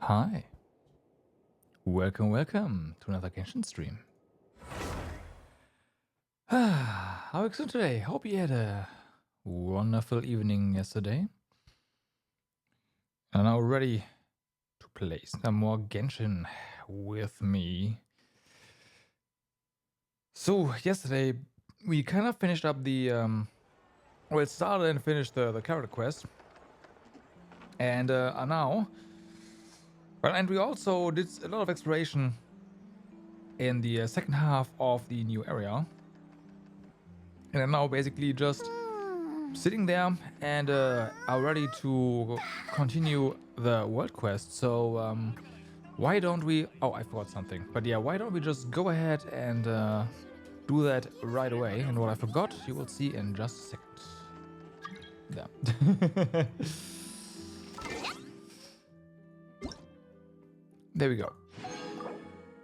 Hi, welcome to another Genshin stream. How are you doing today? Hope you had a wonderful evening yesterday. And now ready to play some more Genshin with me. So yesterday we kind of finished up the well, started and finished the character quest, and now, well, and we also did a lot of exploration in the second half of the new area. And I'm now basically just sitting there and are ready to continue the world quest. So why don't we... Oh, I forgot something. But yeah, why don't we just go ahead and do that right away. And what I forgot, you will see in just a second. Yeah. There we go.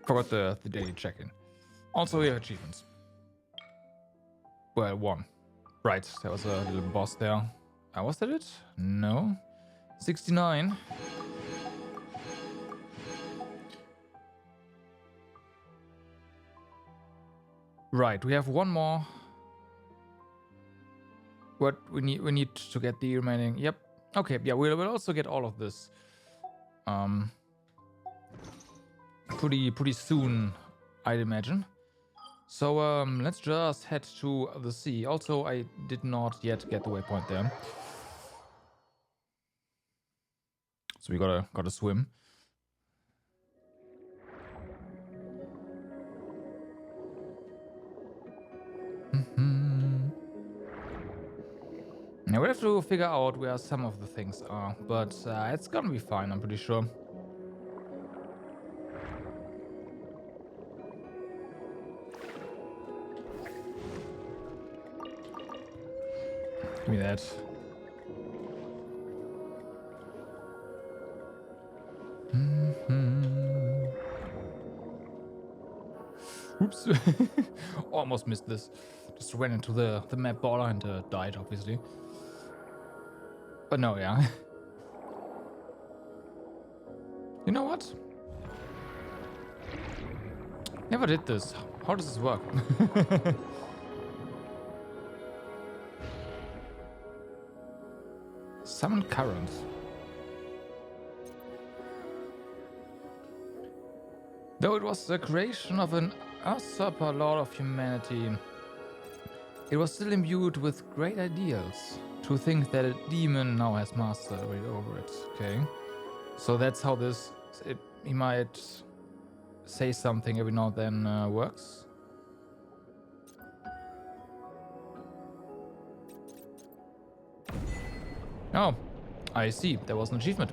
Forgot the daily check-in. Also, we have achievements. Well, one. Right, there was a little boss there. Was that it? No. 69. Right, we have one more. What we need to get the remaining. Yep. Okay, yeah, we'll also get all of this. Pretty soon, I'd imagine. So let's just head to the sea. Also, I did not yet get the waypoint there. So we gotta swim. Now we have to figure out where some of the things are, but it's gonna be fine, I'm pretty sure. Give me that. Oops. Almost missed this. Just ran into the map border and died, obviously. But no, yeah. You know what? Never did this. How does this work? Summon current. Though it was the creation of an usurper lord of humanity, it was still imbued with great ideals. To think that a demon now has mastery over it. Okay, so that's how this. He might say something every now and then works. Oh, I see. There was an achievement.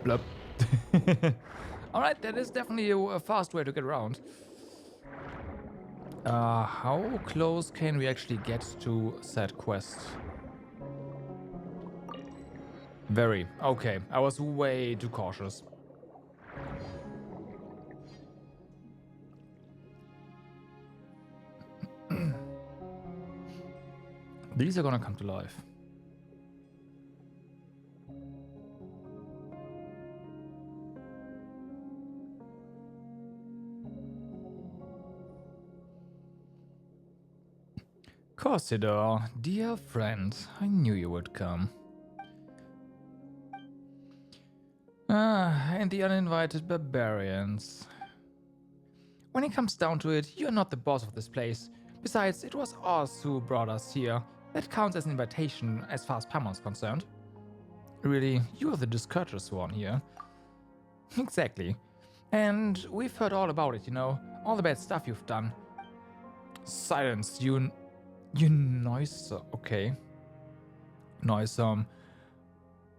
Blup. Alright, that is definitely a fast way to get around. How close can we actually get to said quest? Very. Okay, I was way too cautious. These are gonna come to life. Corsidor, dear friend, I knew you would come. And the uninvited barbarians. When it comes down to it, you're not the boss of this place. Besides, it was us who brought us here. That counts as an invitation as far as Paimon's concerned. Really, you're the discourteous one here. Exactly. And we've heard all about it, you know. All the bad stuff you've done. Silence, you noise... Okay. Noisome.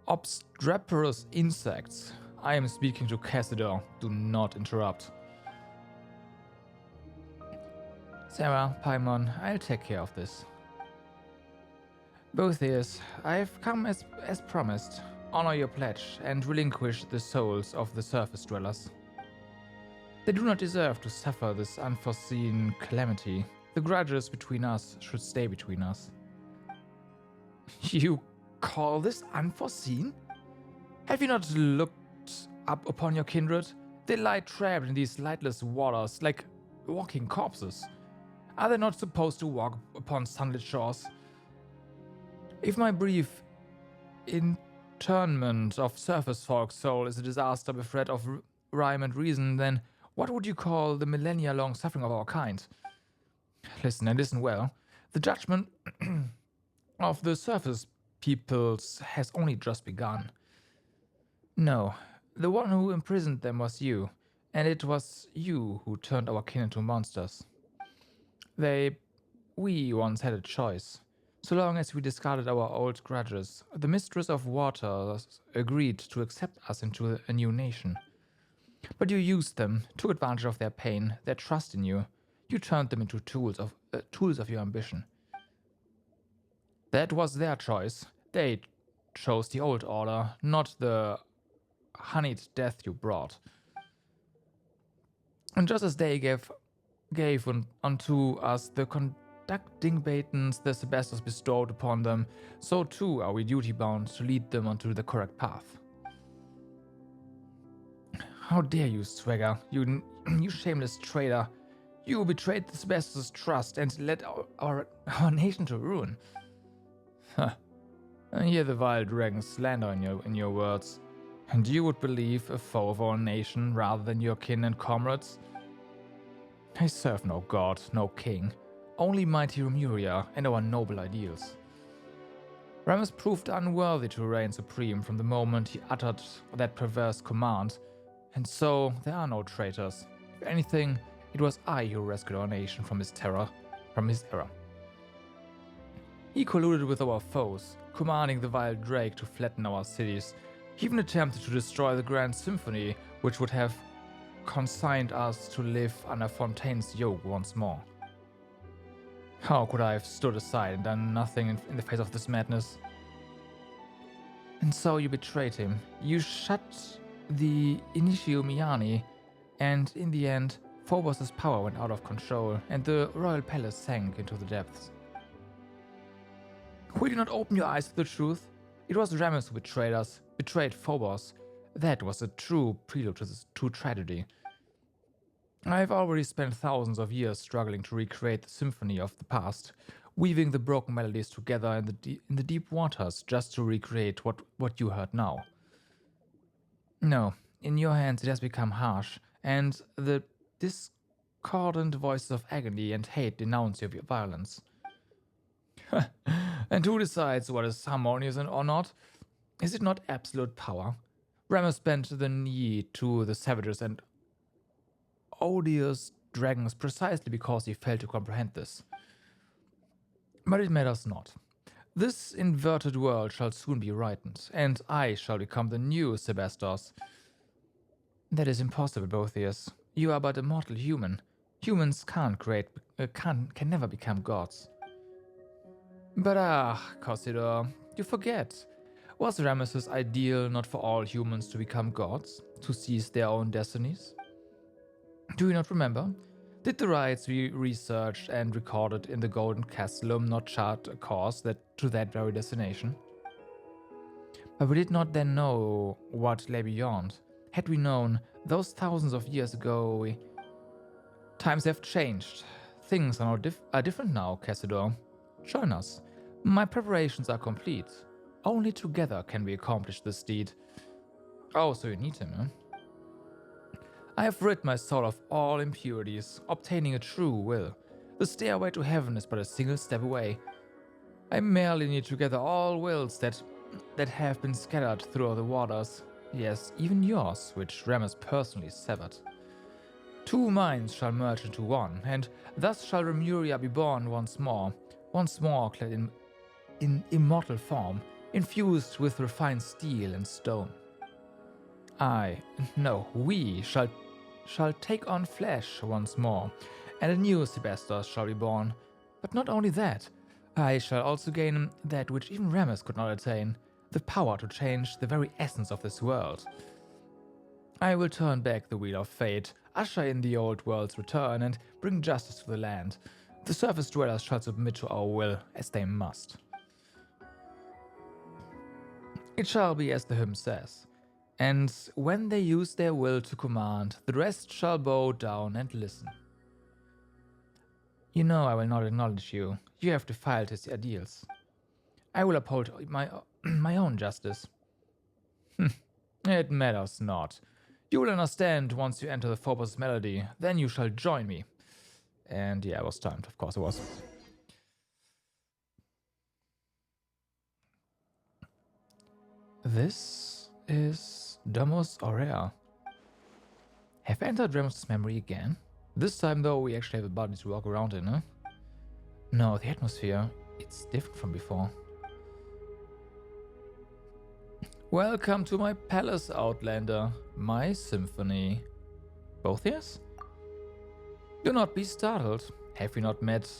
Obstreperous insects. I am speaking to Cassidor. Do not interrupt. Sarah, Paimon, I'll take care of this. Both ears, I've come as promised. Honor your pledge and relinquish the souls of the surface dwellers. They do not deserve to suffer this unforeseen calamity. The grudges between us should stay between us. You call this unforeseen? Have you not looked up upon your kindred? They lie trapped in these lightless waters like walking corpses. Are they not supposed to walk upon sunlit shores? If my brief internment of surface folk soul is a disaster bereft of rhyme and reason, then what would you call the millennia-long suffering of our kind? Listen, and listen well. The judgment of the surface peoples has only just begun. No, the one who imprisoned them was you, and it was you who turned our kin into monsters. We once had a choice. So long as we discarded our old grudges, the Mistress of Waters agreed to accept us into a new nation. But you used them, took advantage of their pain, their trust in you. You turned them into tools of your ambition. That was their choice. They chose the old order, not the honeyed death you brought. And just as they gave unto us the conducting batons the Sebastos bestowed upon them, so too are we duty-bound to lead them onto the correct path. How dare you, swagger, you shameless traitor! You betrayed the Sebastos' trust and led our nation to ruin. Huh. I hear the vile dragon slander in your words. And you would believe a foe of our nation rather than your kin and comrades? I serve no god, no king, only mighty Remuria and our noble ideals. Rammus proved unworthy to reign supreme from the moment he uttered that perverse command, and so there are no traitors. If anything, it was I who rescued our nation from his error. He colluded with our foes, commanding the vile drake to flatten our cities. He even attempted to destroy the Grand Symphony, which would have consigned us to live under Fontaine's yoke once more. How could I have stood aside and done nothing in the face of this madness? And so you betrayed him. You shut the Initio Miani, and in the end, Phobos' power went out of control, and the royal palace sank into the depths. Will you not open your eyes to the truth? It was Rammus who betrayed us, betrayed Phobos. That was a true prelude to tragedy. I have already spent thousands of years struggling to recreate the symphony of the past, weaving the broken melodies together in the deep waters just to recreate what you heard now. No, in your hands it has become harsh, and the discordant voices of agony and hate denounce your violence. And who decides what is harmonious or not? Is it not absolute power? Rammus bent the knee to the savages and odious dragons precisely because he failed to comprehend this. But it matters not. This inverted world shall soon be rightened, and I shall become the new Sebastos. That is impossible, Boethius. You are but a mortal human. Humans can never become gods. But Cossidor, you forget. Was Rammus's ideal not for all humans to become gods, to seize their own destinies? Do you not remember? Did the rites we researched and recorded in the Golden Castellum not chart a course to that very destination? But we did not then know what lay beyond. Had we known, those thousands of years ago, times have changed. Things are different now, Cassidor. Join us. My preparations are complete. Only together can we accomplish this deed. Oh, so you need him, eh? I have rid my soul of all impurities, obtaining a true will. The stairway to heaven is but a single step away. I merely need to gather all wills that have been scattered through the waters. Yes, even yours, which Rammus personally severed. 2 minds shall merge into one, and thus shall Remuria be born once more clad in immortal form, infused with refined steel and stone. We shall take on flesh once more, and a new Sebastos shall be born. But not only that, I shall also gain that which even Rammus could not attain, the power to change the very essence of this world. I will turn back the wheel of fate, usher in the old world's return, and bring justice to the land. The surface dwellers shall submit to our will, as they must. It shall be as the hymn says. And when they use their will to command, the rest shall bow down and listen. You know I will not acknowledge you. You have defiled his ideals. I will uphold my own justice. It matters not. You will understand once you enter the Phobos melody. Then you shall join me. And yeah, it was timed. Of course it was. This is Domus Aurea. Have I entered Remus' memory again? This time though, we actually have a body to walk around in, huh? No, the atmosphere, it's different from before. Welcome to my palace, Outlander. My symphony. Both ears? Do not be startled. Have we not met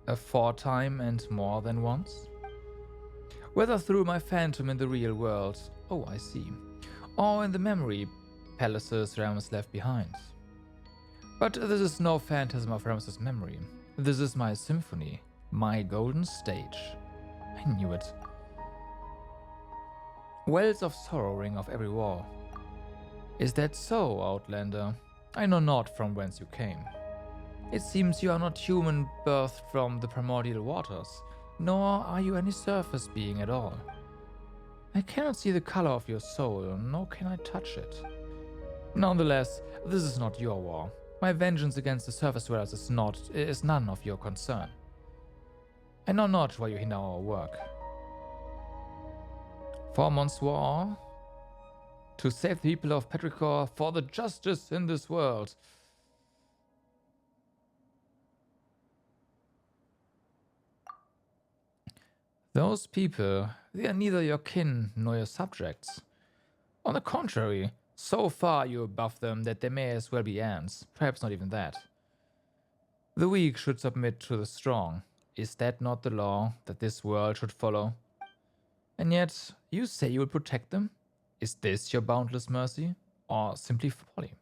aforetime and more than once? Whether through my phantom in the real world, oh I see, or in the memory palaces Rammus left behind. But this is no phantasm of Rammus' memory. This is my symphony, my golden stage. I knew it. Wells of sorrow ring off every wall. Is that so, Outlander? I know not from whence you came. It seems you are not human birthed from the primordial waters, nor are you any surface being at all. I cannot see the color of your soul, nor can I touch it. Nonetheless, this is not your war. My vengeance against the surface dwellers is none of your concern. I know not why you hinder our work. For Monsieur, to save the people of Petrichor, for the justice in this world. Those people, they are neither your kin nor your subjects. On the contrary, so far you're above them that they may as well be ants, perhaps not even that. The weak should submit to the strong. Is that not the law that this world should follow? And yet, you say you will protect them? Is this your boundless mercy, or simply folly?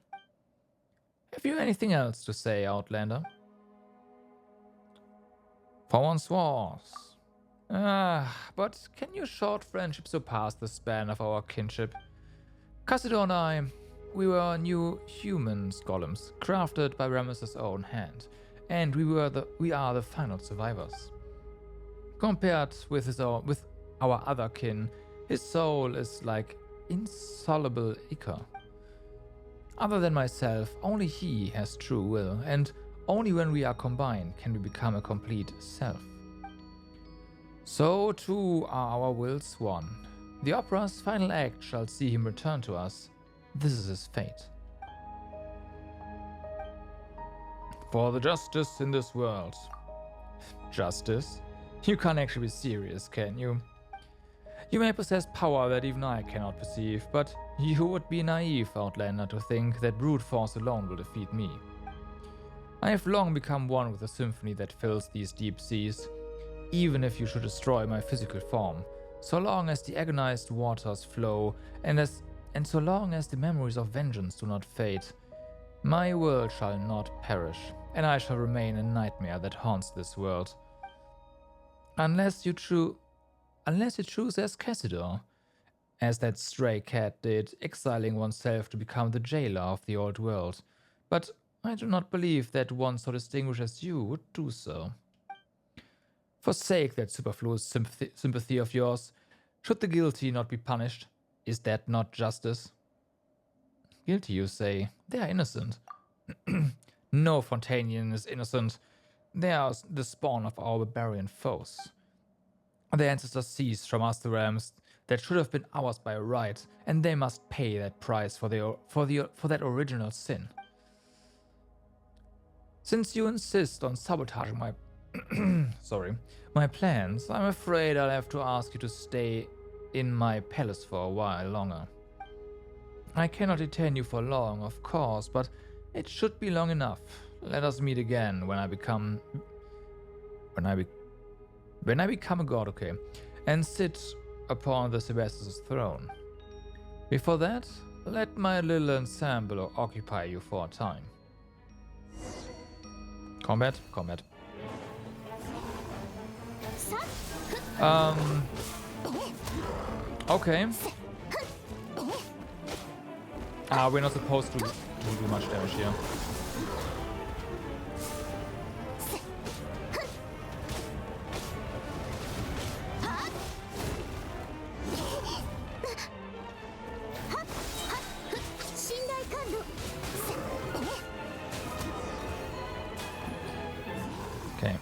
Have you anything else to say, Outlander? For once was. But can your short friendship surpass the span of our kinship? Cassidor and I, we were new human golems, crafted by Rammus' own hand, and we are the final survivors. Compared with our other kin, his soul is like insoluble ichor. Other than myself, only he has true will, and only when we are combined can we become a complete self. So too are our wills one. The opera's final act shall see him return to us. This is his fate. For the justice in this world. Justice? You can't actually be serious, can you? You may possess power that even I cannot perceive, but you would be naive, Outlander, to think that brute force alone will defeat me. I have long become one with the symphony that fills these deep seas. Even if you should destroy my physical form, so long as the agonized waters flow, and so long as the memories of vengeance do not fade, my world shall not perish, and I shall remain a nightmare that haunts this world. Unless you choose as Cassidor, as that stray cat did, exiling oneself to become the jailer of the old world. But I do not believe that one so distinguished as you would do so. Forsake that superfluous sympathy of yours. Should the guilty not be punished? Is that not justice? Guilty, you say? They are innocent. No Fontanian is innocent. They are the spawn of our barbarian foes. Their ancestors seized from us the realms that should have been ours by right, and they must pay that price for that original sin. Since you insist on sabotaging my plans, I'm afraid I'll have to ask you to stay in my palace for a while longer. I cannot detain you for long, of course, but it should be long enough. Let us meet again when I become a god, okay, and sit upon the Sebastus' throne. Before that, let my little ensemble occupy you for a time. Combat. Okay. We're not supposed to do much damage here. Okay.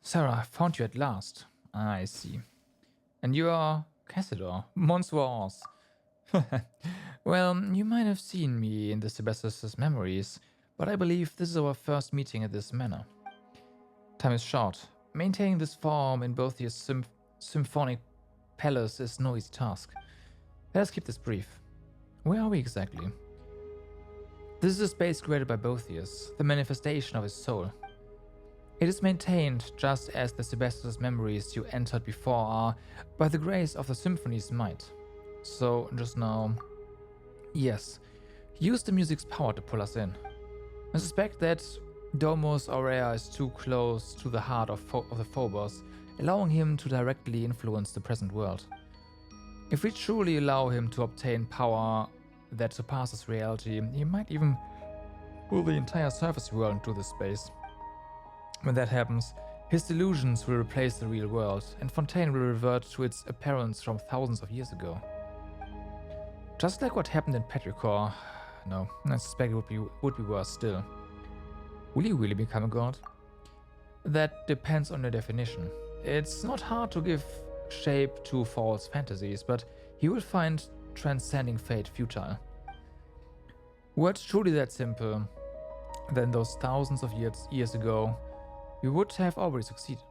Sarah, I found you at last. I see. And you are Cassador, Monsois. Well, you might have seen me in the Sebastian's memories, but I believe this is our first meeting at this manor. Time is short. Maintaining this form in both your symphonic palace is no easy task. Let us keep this brief. Where are we exactly? This is a space created by Boethius, the manifestation of his soul. It is maintained just as the Sebastian's memories you entered before are, by the grace of the symphony's might. So, just now... Yes, use the music's power to pull us in. I suspect that Domus Aurea is too close to the heart of the Phobos, allowing him to directly influence the present world. If we truly allow him to obtain power that surpasses reality, he might even pull the entire surface world into this space. When that happens, his delusions will replace the real world, and Fontaine will revert to its appearance from thousands of years ago. Just like what happened in Petrichor. No, I suspect it would be worse still. Will he really become a god? That depends on your definition. It's not hard to give shape to false fantasies, but he will find transcending fate futile. Were it truly that simple, then those thousands of years ago, we would have already succeeded.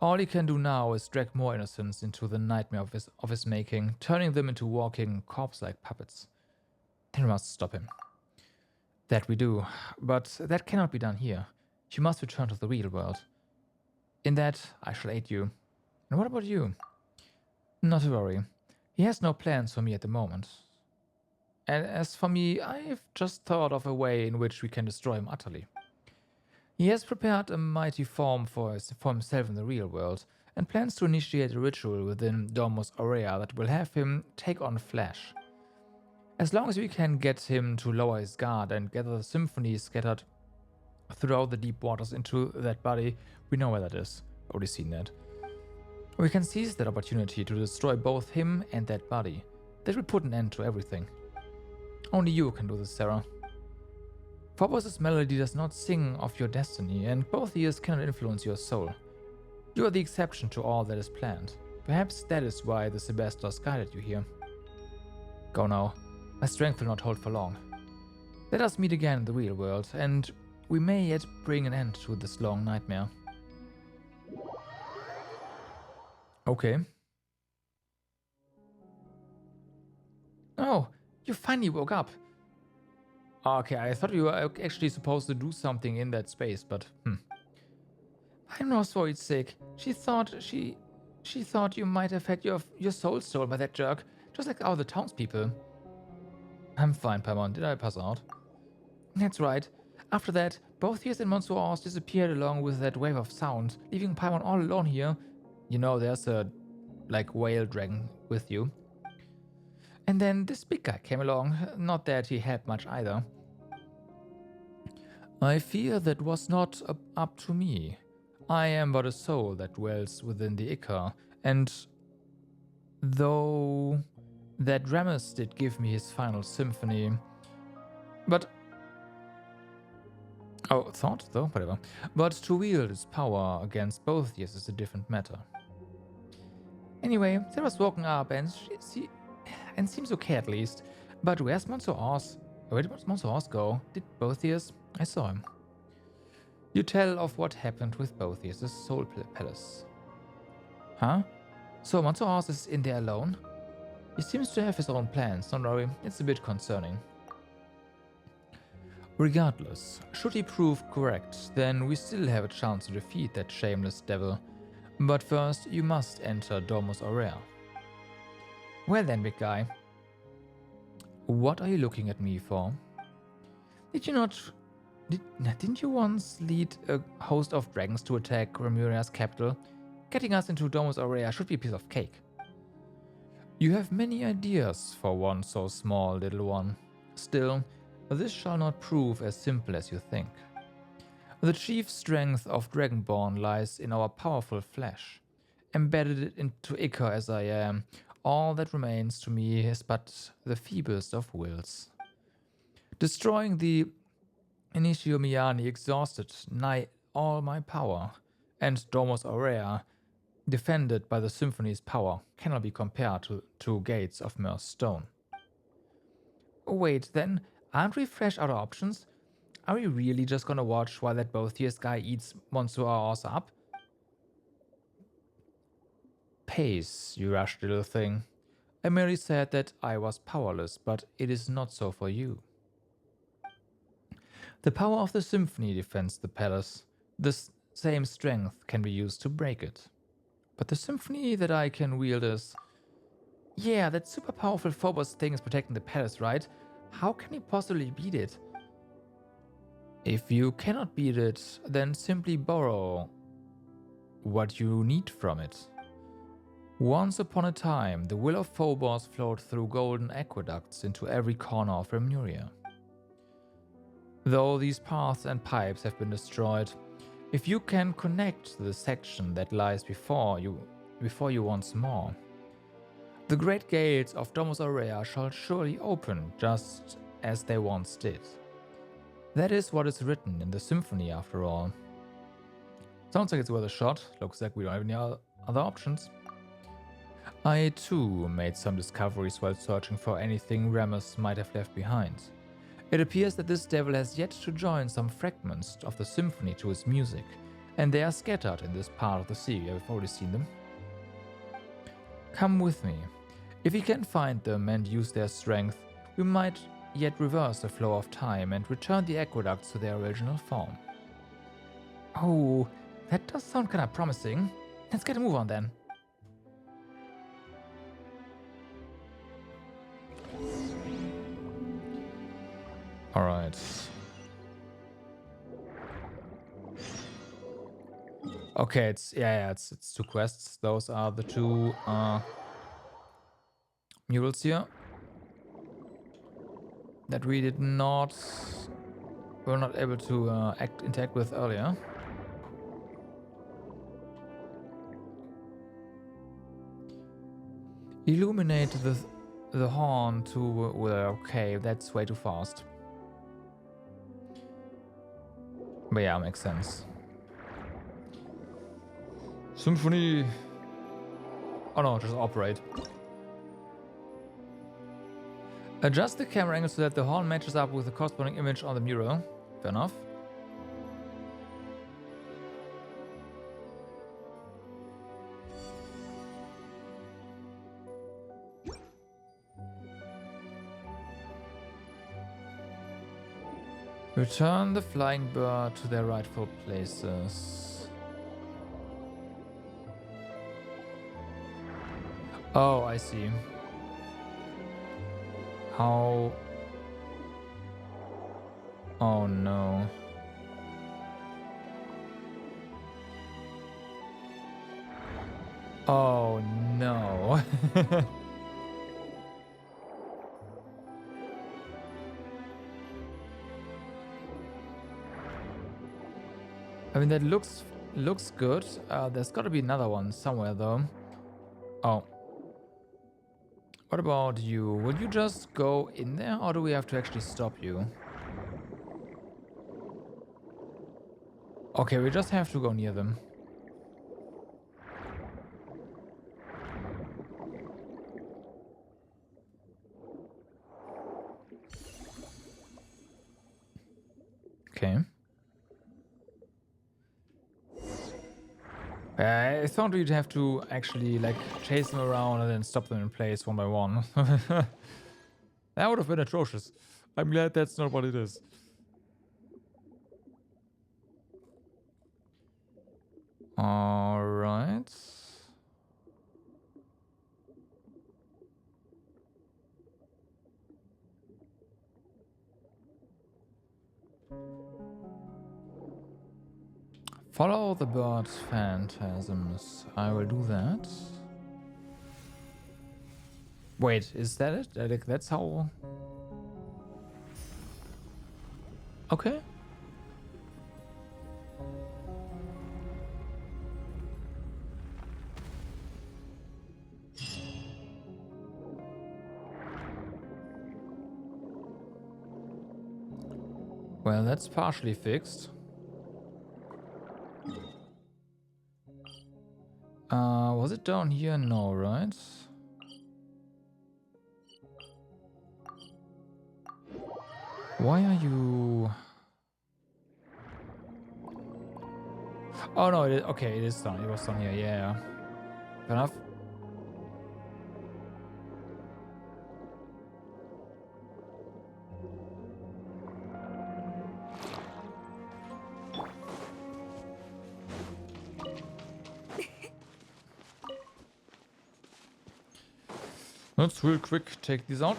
All he can do now is drag more innocents into the nightmare of his making, turning them into walking, corpse-like puppets. Then we must stop him. That we do, but that cannot be done here. You must return to the real world. In that, I shall aid you. And what about you? Not to worry. He has no plans for me at the moment. And as for me, I've just thought of a way in which we can destroy him utterly. He has prepared a mighty form for himself in the real world, and plans to initiate a ritual within Domus Aurea that will have him take on flesh. As long as we can get him to lower his guard and gather the symphony scattered throughout the deep waters into that body, we know where that is. Already seen that. We can seize that opportunity to destroy both him and that body. That will put an end to everything. Only you can do this, Sarah. Phobos' melody does not sing of your destiny, and both ears cannot influence your soul. You are the exception to all that is planned. Perhaps that is why the Sebastos guided you here. Go now. My strength will not hold for long. Let us meet again in the real world, and we may yet bring an end to this long nightmare. Okay. Oh, you finally woke up. Okay, I thought you were actually supposed to do something in that space, but I'm not so sick. She thought you might have had your soul stolen by that jerk, just like all the townspeople. I'm fine, Paimon. Did I pass out? That's right. After that, both Years and Monsoors disappeared along with that wave of sound, leaving Paimon all alone here. You know, there's a, whale dragon with you. And then this big guy came along. Not that he helped much either. I fear that was not up to me. I am but a soul that dwells within the Ichor, and though that Rammus did give me his final symphony, but thought though, whatever. But to wield its power against both years is a different matter. Anyway, Sarah's woken up and seems okay at least. But where's Monsoors? Where did Monsoors go? Did Boethius? I saw him. You tell of what happened with Boethius' soul palace. Huh? So Monsoors is in there alone? He seems to have his own plans, don't worry, it's a bit concerning. Regardless, should he prove correct, then we still have a chance to defeat that shameless devil. But first, you must enter Domus Aurea. Well then, big guy. What are you looking at me for? Did you not... Didn't you once lead a host of dragons to attack Remuria's capital? Getting us into Domus Aurea should be a piece of cake. You have many ideas for one so small, little one. Still, this shall not prove as simple as you think. The chief strength of Dragonborn lies in our powerful flesh. Embedded into ichor as I am, all that remains to me is but the feeblest of wills. Destroying the Initio Miyani exhausted nigh all my power, and Domus Aurea, defended by the Symphony's power, cannot be compared to gates of Mir's stone. Wait, then, aren't we fresh out of options? Are we really just gonna watch while that Boethius guy eats Monsua's up? Pace, you rash little thing. I merely said that I was powerless, but it is not so for you. The power of the Symphony defends the palace. The same strength can be used to break it. But the Symphony that I can wield is... Yeah, that super powerful Phobos thing is protecting the palace, right? How can he possibly beat it? If you cannot beat it, then simply borrow what you need from it. Once upon a time, the will of Phobos flowed through golden aqueducts into every corner of Remuria. Though these paths and pipes have been destroyed, if you can connect the section that lies before you once more, the great gates of Domus Aurea shall surely open just as they once did. That is what is written in the Symphony, after all. Sounds like it's worth a shot. Looks like we don't have any other options. I, too, made some discoveries while searching for anything Rammus might have left behind. It appears that this devil has yet to join some fragments of the Symphony to his music, and they are scattered in this part of the sea. I've already seen them. Come with me. If we can find them and use their strength, we might yet reverse the flow of time and return the aqueducts to their original form. Oh, that does sound kind of promising. Let's get a move on then. Alright. Okay, it's 2 quests. Those are the 2 murals here that we were not able to interact with earlier. Illuminate the horn to... well, okay, that's way too fast. But yeah, makes sense. Symphony... oh no, just operate. Adjust the camera angle so that the horn matches up with the corresponding image on the mural. Fair enough. Return the flying bird to their rightful places. Oh, I see. How... oh no. Oh no. I mean, that looks good. There's got to be another one somewhere, though. Oh. What about you? Would you just go in there, or do we have to actually stop you? Okay, we just have to go near them. Okay. I thought we'd have to actually, like, chase them around and then stop them in place one by one. That would have been atrocious. I'm glad that's not what it is. Alright. Follow the bird phantasms. I will do that. Wait, is that it? Like, that's how... Okay. Well, that's partially fixed. Was it down here? No, right? Why are you... Oh no, okay, it is down. It was down here, yeah. Fair enough. Let's real quick take these out.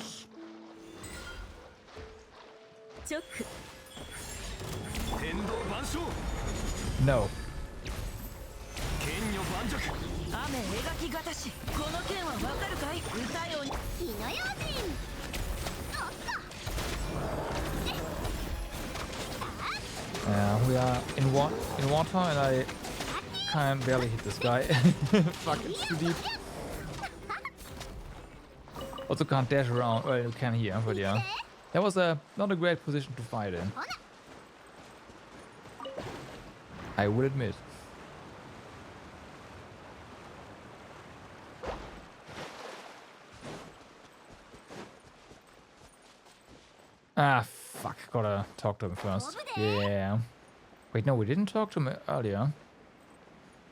No. We are in water and I can barely hit this guy. Fuck, it's too deep. Also can't dash around. Well, you can here, but yeah. That was not a great position to fight in. I will admit. Ah, fuck. Gotta talk to him first. Yeah. Wait, no, we didn't talk to him earlier.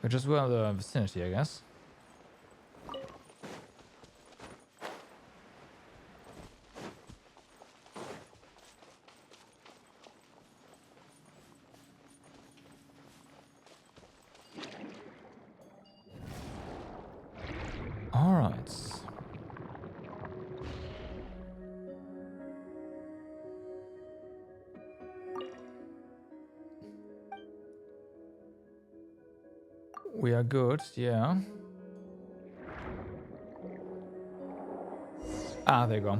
We just were in the vicinity, I guess. Alright. We are good, yeah. Ah, there you go.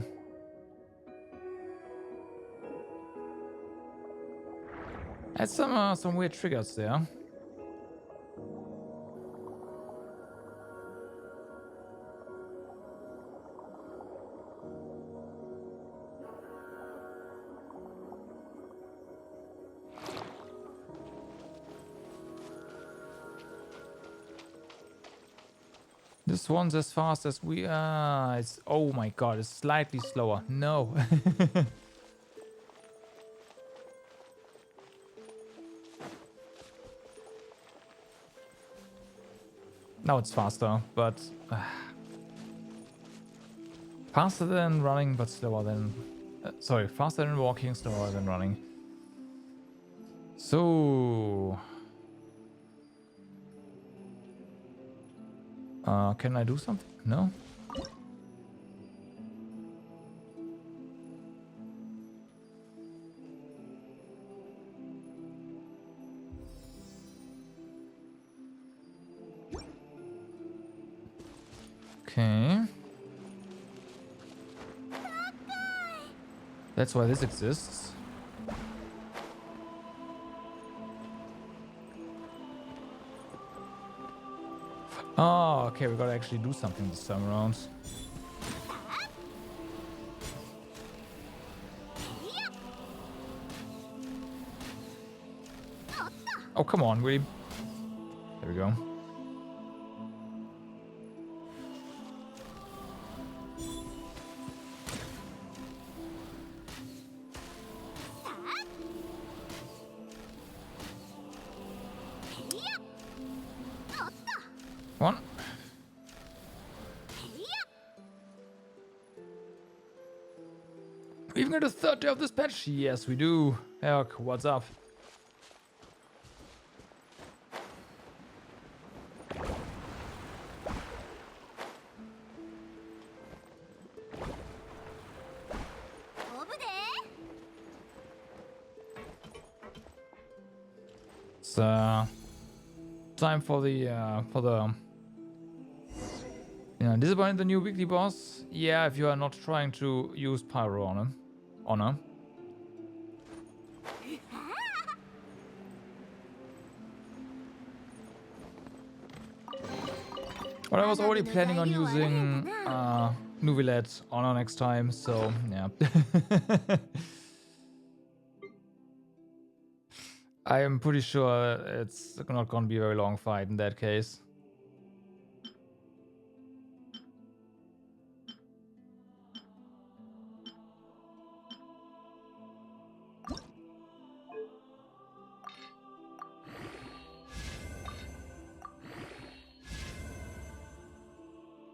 Had some weird triggers there. This one's as fast as we are. It's, oh my god, it's slightly slower. No. Now it's faster, but faster than running, but slower than sorry, faster than walking, slower than running. So can I do something? No. Okay. That's why this exists. Oh, okay, we gotta actually do something this time around. Oh, come on, really? There we go. One. We even got a third day of this patch? Yes, we do. Herc, what's up? Time for the disappointed the new weekly boss. Yeah, if you are not trying to use pyro on him. Honor. Well, I was already planning on using Nuvilet Honor next time, so yeah. I am pretty sure it's not gonna be a very long fight in that case.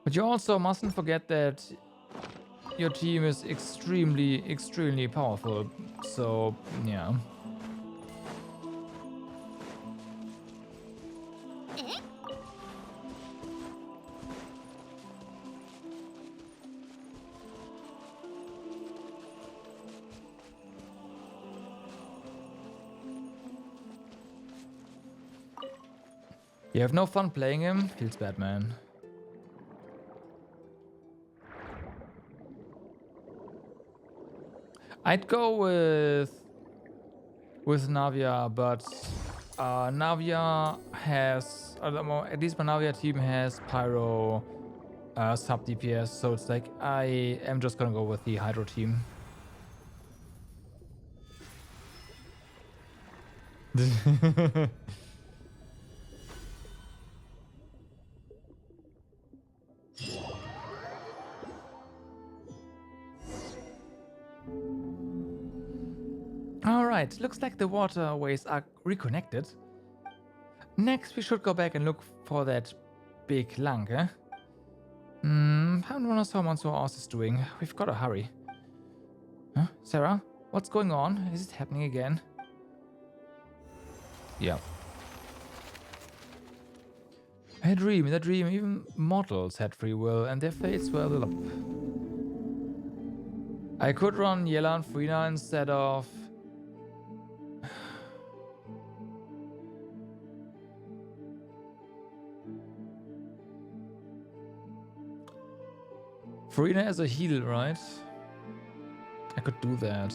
But you also mustn't forget that your team is extremely, extremely powerful. So, yeah. You have no fun playing him? Feels bad, man. I'd go with Navia, but Navia has, at least my Navia team has Pyro sub DPS, so it's like I am just gonna go with the Hydro team. Alright, looks like the waterways are reconnected. Next, we should go back and look for that big lung, eh? I don't know how Mansour is doing. We've got to hurry. Huh? Sarah? What's going on? Is it happening again? Yeah. A dream, in a dream, even mortals had free will, and their fates were lit up. I could run Yella and Frina instead of... Frina as a heal, right? I could do that.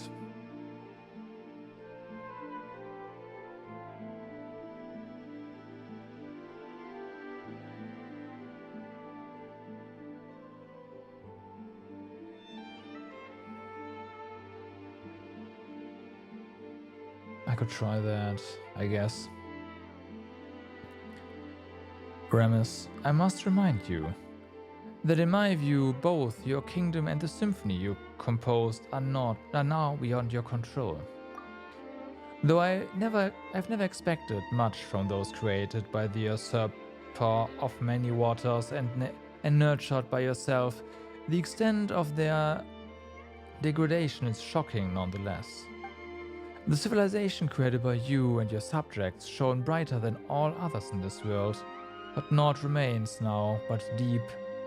I could try that, I guess. Remus, I must remind you that in my view, both your kingdom and the symphony you composed are now beyond your control. Though I've never expected much from those created by the usurper of many waters and nurtured by yourself, the extent of their degradation is shocking nonetheless. The civilization created by you and your subjects shone brighter than all others in this world, but naught remains now but deep,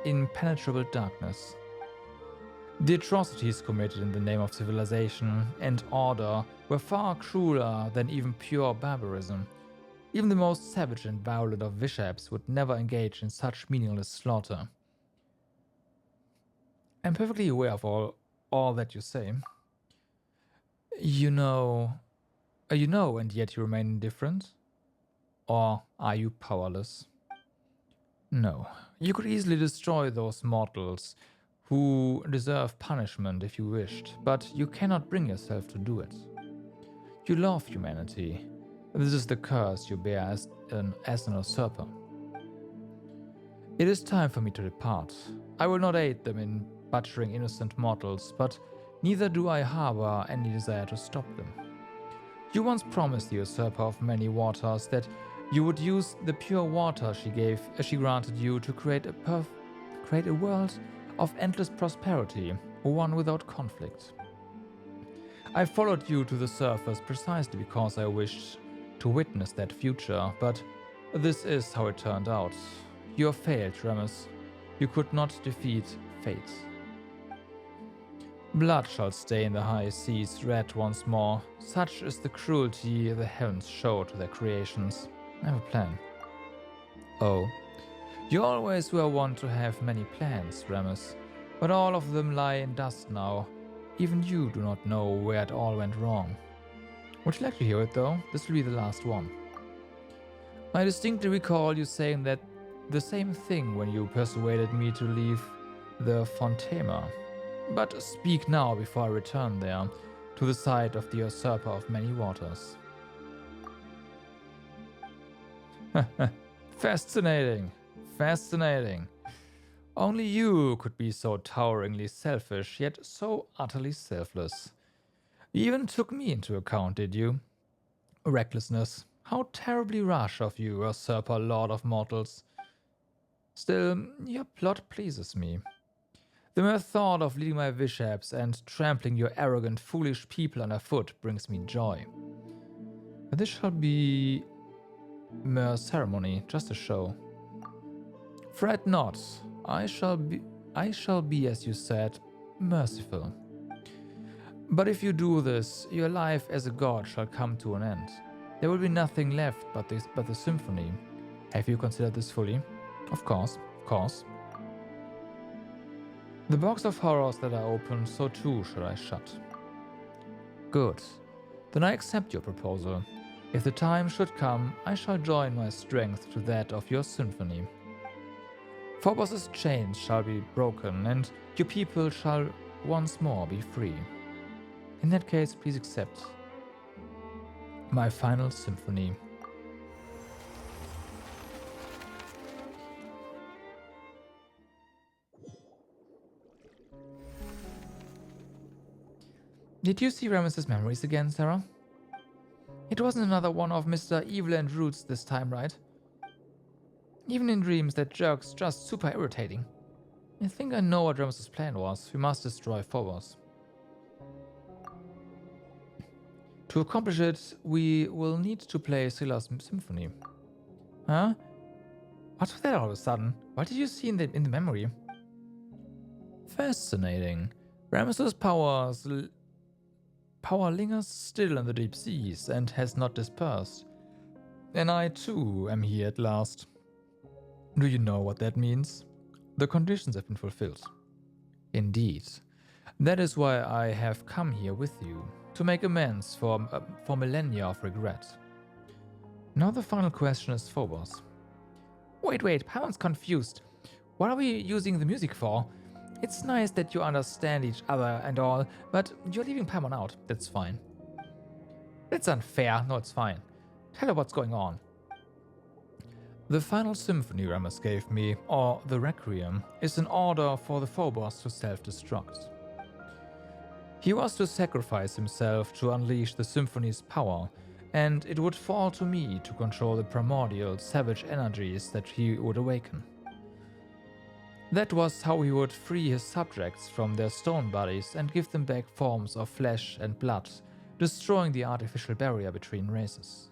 impenetrable darkness. The atrocities committed in the name of civilization and order were far crueler than even pure barbarism. Even the most savage and violent of Vishaps would never engage in such meaningless slaughter. I'm perfectly aware of all that you say. You know, and yet you remain indifferent? Or are you powerless? No, you could easily destroy those mortals who deserve punishment if you wished, but you cannot bring yourself to do it. You love humanity. This is the curse you bear as an usurper. It is time for me to depart. I will not aid them in butchering innocent mortals, but neither do I harbor any desire to stop them. You once promised the usurper of many waters that you would use the pure water she granted you to create a world of endless prosperity, one without conflict. I followed you to the surface precisely because I wished to witness that future, but this is how it turned out. You have failed, Remus. You could not defeat fate. Blood shall stain the high seas red once more. Such is the cruelty the heavens show to their creations. I have a plan. Oh, you always were one to have many plans, Remus, but all of them lie in dust now. Even you do not know where it all went wrong. Would you like to hear it though? This will be the last one. I distinctly recall you saying that the same thing when you persuaded me to leave the Fontema. But speak now before I return there, to the side of the usurper of many waters. Fascinating, fascinating. Only you could be so toweringly selfish, yet so utterly selfless. You even took me into account, did you? Recklessness. How terribly rash of you, usurper lord of mortals. Still, your plot pleases me. The mere thought of leading my vishaps and trampling your arrogant, foolish people underfoot brings me joy. But this shall be mere ceremony, just a show. Fret not, I shall be, as you said, merciful. But if you do this, your life as a god shall come to an end. There will be nothing left but the symphony. Have you considered this fully? Of course, of course. The box of horrors that I opened, so too shall I shut. Good. Then I accept your proposal. If the time should come, I shall join my strength to that of your symphony. Phobos' chains shall be broken, and your people shall once more be free. In that case, please accept my final symphony. Did you see Remus's memories again, Sarah? It wasn't another one of Mr. Evil and Roots this time, right? Even in dreams, that jerk's just super irritating. I think I know what Remus's plan was. We must destroy Phobos. To accomplish it, we will need to play Scylla's symphony. Huh? What was that all of a sudden? What did you see in the memory? Fascinating. Remus's power lingers still in the deep seas and has not dispersed. And I too am here at last. Do you know what that means? The conditions have been fulfilled. Indeed. That is why I have come here with you, to make amends for millennia of regret. Now the final question is Phobos. Wait, Paimon's confused. What are we using the music for? It's nice that you understand each other and all, but you're leaving Paimon out. That's fine. That's unfair. No, it's fine. Tell her what's going on. The final symphony Remus gave me, or the Requiem, is an order for the Phobos to self-destruct. He was to sacrifice himself to unleash the symphony's power, and it would fall to me to control the primordial, savage energies that he would awaken. That was how he would free his subjects from their stone bodies and give them back forms of flesh and blood, destroying the artificial barrier between races.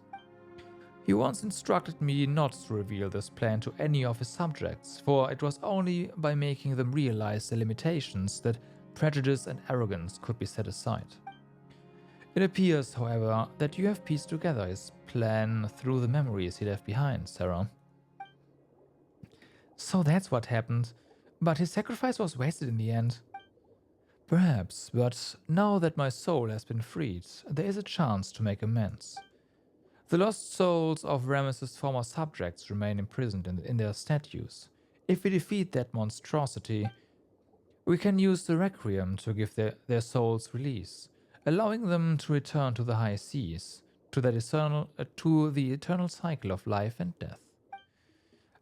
He once instructed me not to reveal this plan to any of his subjects, for it was only by making them realize their limitations that prejudice and arrogance could be set aside. It appears, however, that you have pieced together his plan through the memories he left behind, Sarah. So that's what happened. But his sacrifice was wasted in the end. Perhaps, but now that my soul has been freed, there is a chance to make amends. The lost souls of Remus's former subjects remain imprisoned in their statues. If we defeat that monstrosity, we can use the Requiem to give their souls release, allowing them to return to the high seas, to the eternal cycle of life and death.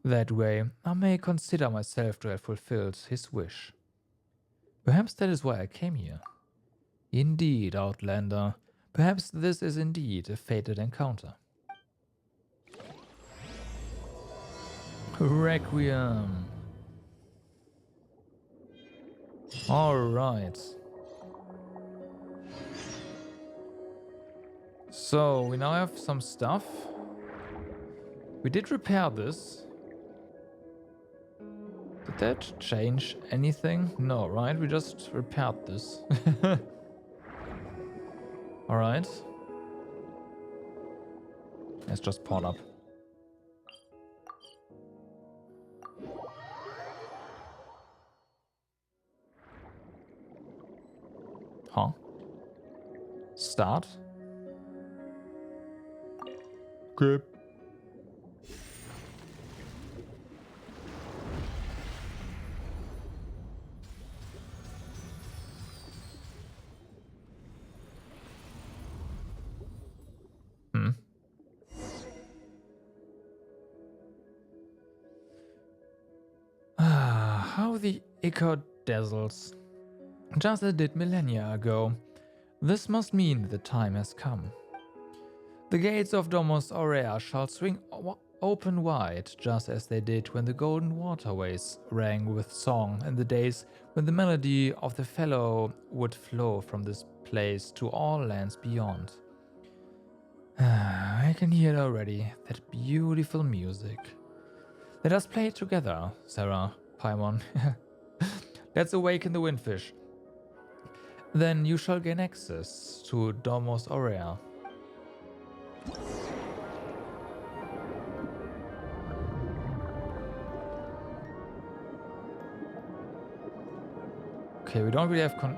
That way, I may consider myself to have fulfilled his wish. Perhaps that is why I came here. Indeed, Outlander, perhaps this is indeed a fated encounter. Requiem. Alright. So, we now have some stuff. We did repair this. Did that change anything? No, right? We just repaired this. Alright. Let's just pot up. Huh? Start? Okay. How the echo dazzles. Just as it did millennia ago. This must mean the time has come. The gates of Domus Aurea shall swing open wide, just as they did when the golden waterways rang with song in the days when the melody of the fellow would flow from this place to all lands beyond. I can hear it already, that beautiful music. Let us play it together, Sarah, Paimon. Let's awaken the windfish. Then you shall gain access to Domus Aurea. Okay, we don't really have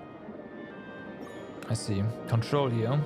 I see. Control here.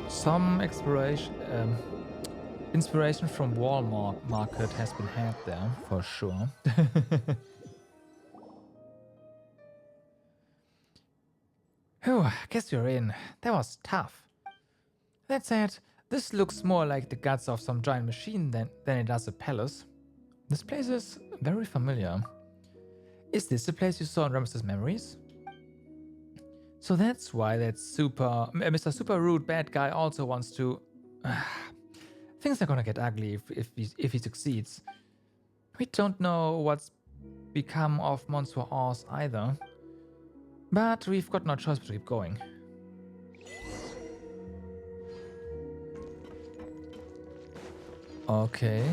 Some inspiration from Walmart market has been had there, for sure. Whew, guess you're in. That was tough. That said, this looks more like the guts of some giant machine than it does a palace. This place is very familiar. Is this the place you saw in Ramses' memories? So that's why that Mr. Super Rude bad guy also wants to... Things are gonna get ugly if he succeeds. We don't know what's become of Monsieur Oz either. But we've got no choice but to keep going. Okay.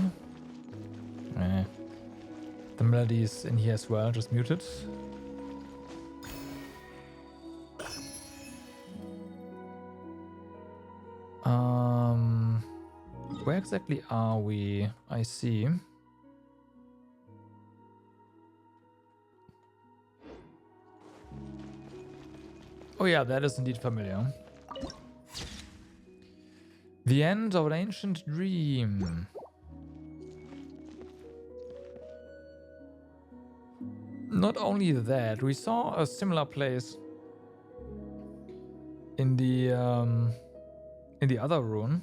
The melody is in here as well, just muted. Where exactly are we? I see. Oh yeah, that is indeed familiar. The end of an ancient dream. Not only that, we saw a similar place in the other rune.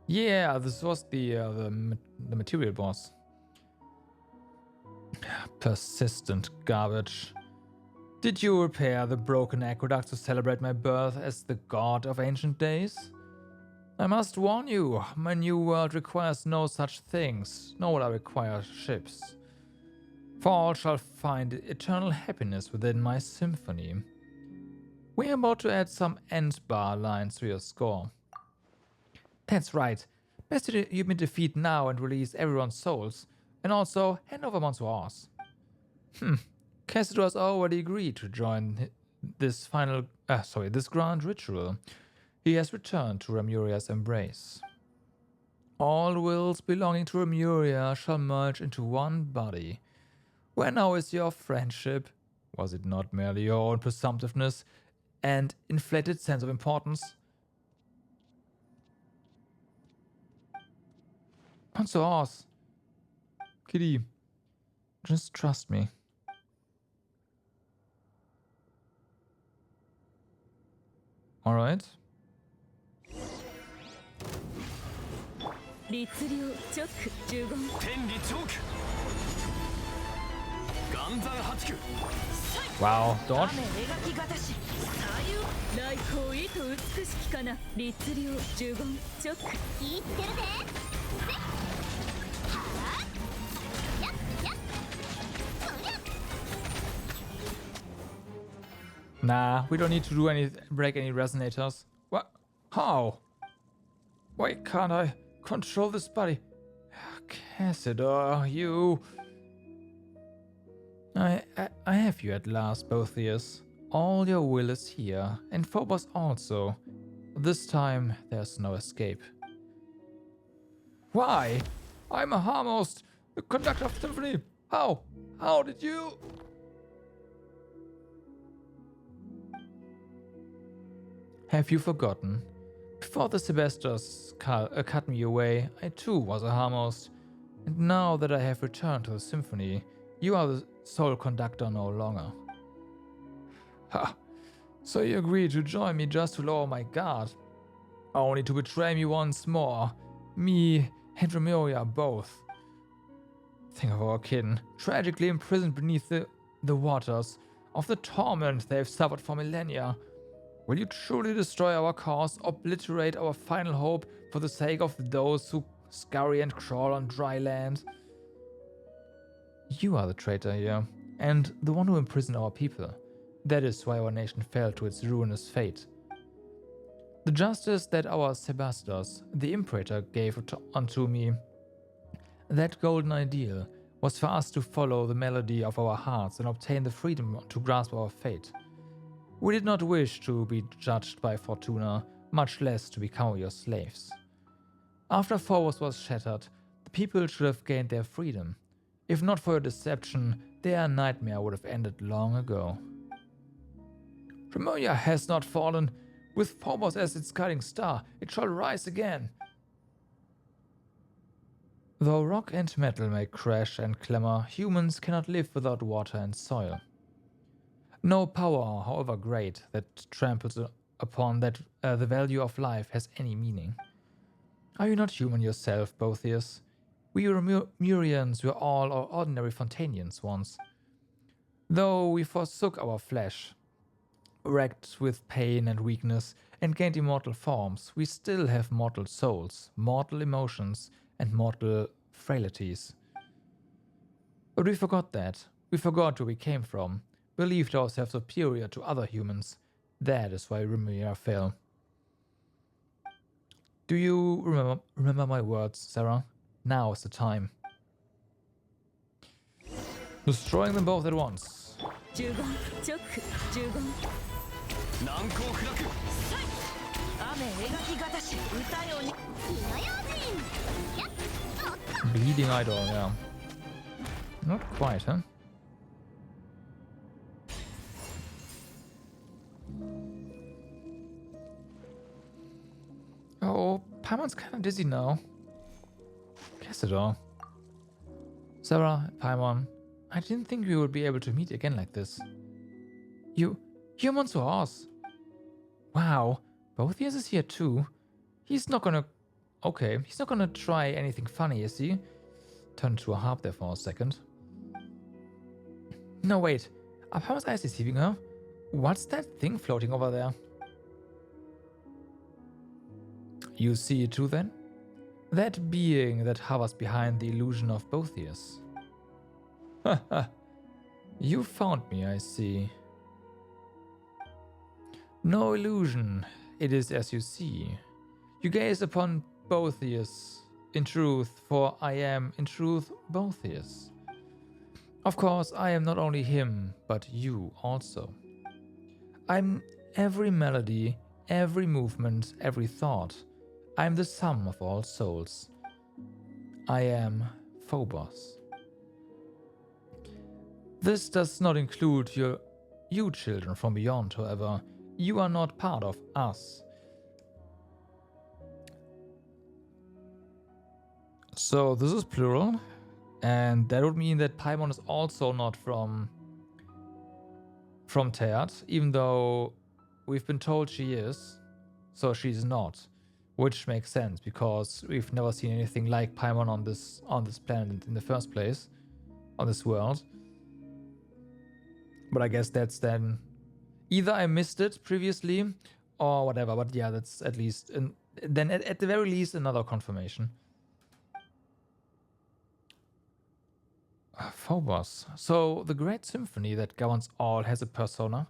Yeah, this was the material boss. Persistent garbage. Did you repair the broken aqueduct to celebrate my birth as the god of ancient days? I must warn you, my new world requires no such things, nor will I require ships. For all shall find eternal happiness within my symphony. We are about to add some end bar lines to your score. That's right. Best you me defeat now and release everyone's souls, and also hand over Monsieur Oz. Cassidor has already agreed to join this this grand ritual. He has returned to Remuria's embrace. All wills belonging to Remuria shall merge into one body. Where now is your friendship? Was it not merely your own presumptiveness and inflated sense of importance? Not so ours. Kitty, just trust me. Alright. 律令チョック15天理チョーク岩山八九 Wow, dodge. 雨描きがたし左右来光意と美しきかな律令15チョック言ってるでNah, we don't need to do break any resonators. What? How? Why can't I control this body? Cassidor, you... I have you at last, both ears. All your will is here, and Phobos also. This time, there's no escape. Why? I'm a Harmost, the conductor of the symphony. How? How did you... Have you forgotten? Before the Sebasters cut me away, I too was a Harmost. And now that I have returned to the symphony, you are the sole conductor no longer. Ha! So you agreed to join me just to lower my guard? Only to betray me once more. Me and Remuria both. Think of our kin, tragically imprisoned beneath the waters of the torment they have suffered for millennia. Will you truly destroy our cause, obliterate our final hope for the sake of those who scurry and crawl on dry land? You are the traitor here, and the one who imprisoned our people. That is why our nation fell to its ruinous fate. The justice that our Sebasters, the Imperator, gave unto me, that golden ideal, was for us to follow the melody of our hearts and obtain the freedom to grasp our fate. We did not wish to be judged by Fortuna, much less to become your slaves. After Phobos was shattered, the people should have gained their freedom. If not for your deception, their nightmare would have ended long ago. Remuria has not fallen. With Phobos as its guiding star, it shall rise again. Though rock and metal may crash and clamor, humans cannot live without water and soil. No power, however great, that tramples upon the value of life has any meaning. Are you not human yourself, Botheus? We Remurians were all ordinary Fontanians once. Though we forsook our flesh, wrecked with pain and weakness, and gained immortal forms, we still have mortal souls, mortal emotions, and mortal frailties. But we forgot that. We forgot where we came from, believed ourselves superior to other humans. That is why Remuria fell. Do you remember my words, Sarah? Now is the time. Destroying them both at once. 15チョック15難攻不落雨描きがたし歌よに Bleeding Idol, yeah. Not quite, huh? Oh, Paimon's kind of dizzy now. Cassidor. Sarah, Paimon, I didn't think we would be able to meet again like this. Humans were ours. Wow, Botheus is here too. He's not gonna... Okay, he's not gonna try anything funny, is he? Turned to a harp there for a second. No, wait. Are Paimon's eyes deceiving her? What's that thing floating over there? You see it too, then? That being that hovers behind the illusion of Botheus. Haha. You found me, I see. No illusion. It is as you see. You gaze upon Botheus in truth, for I am in truth Botheus. Of course, I am not only him, but you also. I'm every melody, every movement, every thought. I'm the sum of all souls. I am Phobos. This does not include you children from beyond, however. You are not part of us. So this is plural, and that would mean that Paimon is also not from Teyvat, even though we've been told she is, so she's not, which makes sense because we've never seen anything like Paimon on this planet in the first place, on this world. But I guess that's then either I missed it previously or whatever. But yeah, that's at least then at the very least another confirmation. Phobos. So the great symphony that governs all has a persona.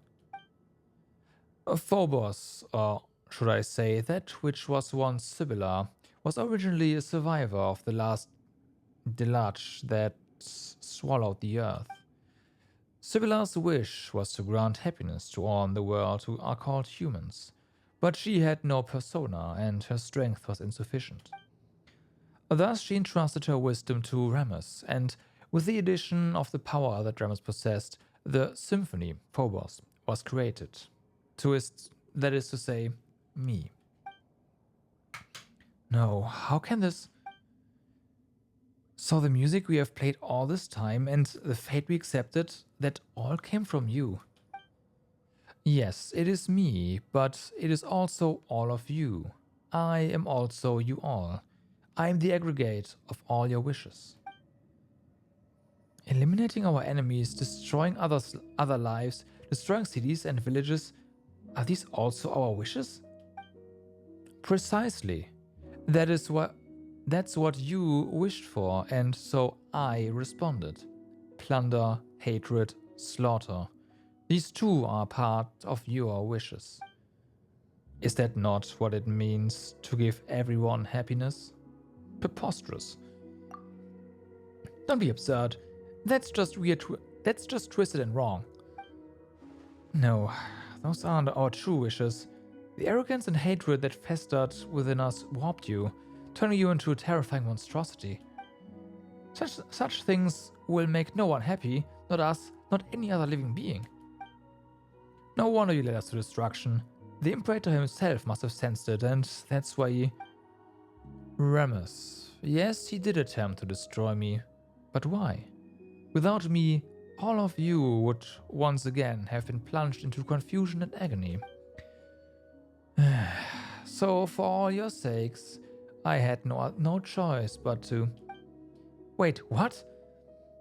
Phobos, or should I say that which was once Sibylla, was originally a survivor of the last deluge that swallowed the earth. Sibylla's wish was to grant happiness to all in the world who are called humans, but she had no persona and her strength was insufficient. Thus she entrusted her wisdom to Rammus, and with the addition of the power that Rammus possessed, the symphony, Phobos, was created. That is to say, me. No, how can this... So the music we have played all this time and the fate we accepted, that all came from you. Yes, it is me, but it is also all of you. I am also you all. I am the aggregate of all your wishes. Eliminating our enemies, destroying other lives, destroying cities and villages, are these also our wishes? Precisely. That's what you wished for, and so I responded. Plunder, hatred, slaughter. These too are part of your wishes. Is that not what it means to give everyone happiness? Preposterous. Don't be absurd. That's just weird. That's just twisted and wrong. No, those aren't our true wishes. The arrogance and hatred that festered within us warped you, turning you into a terrifying monstrosity. Such things will make no one happy, not us, not any other living being. No wonder you led us to destruction. The Imperator himself must have sensed it, and that's why he... Rammus. Yes, he did attempt to destroy me. But why? Without me, all of you would once again have been plunged into confusion and agony. So, for all your sakes, I had no choice but to... Wait, what?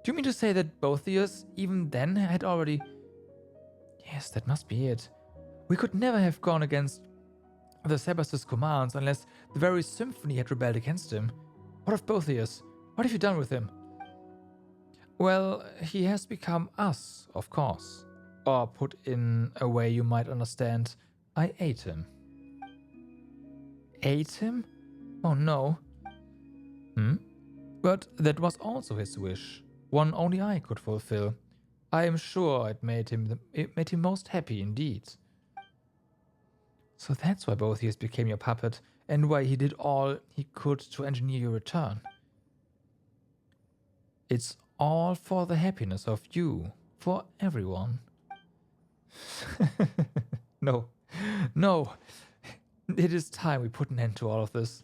Do you mean to say that both of us, even then, had already... Yes, that must be it. We could never have gone against the Sebas's commands unless the very symphony had rebelled against him. What of both of us? What have you done with him? Well, he has become us, of course. Or put in a way you might understand, I ate him. Ate him? Oh no. But that was also his wish, one only I could fulfill. I am sure it made him most happy indeed. So that's why Boethius became your puppet, and why he did all he could to engineer your return. It's all for the happiness of you, for everyone. No. It is time we put an end to all of this.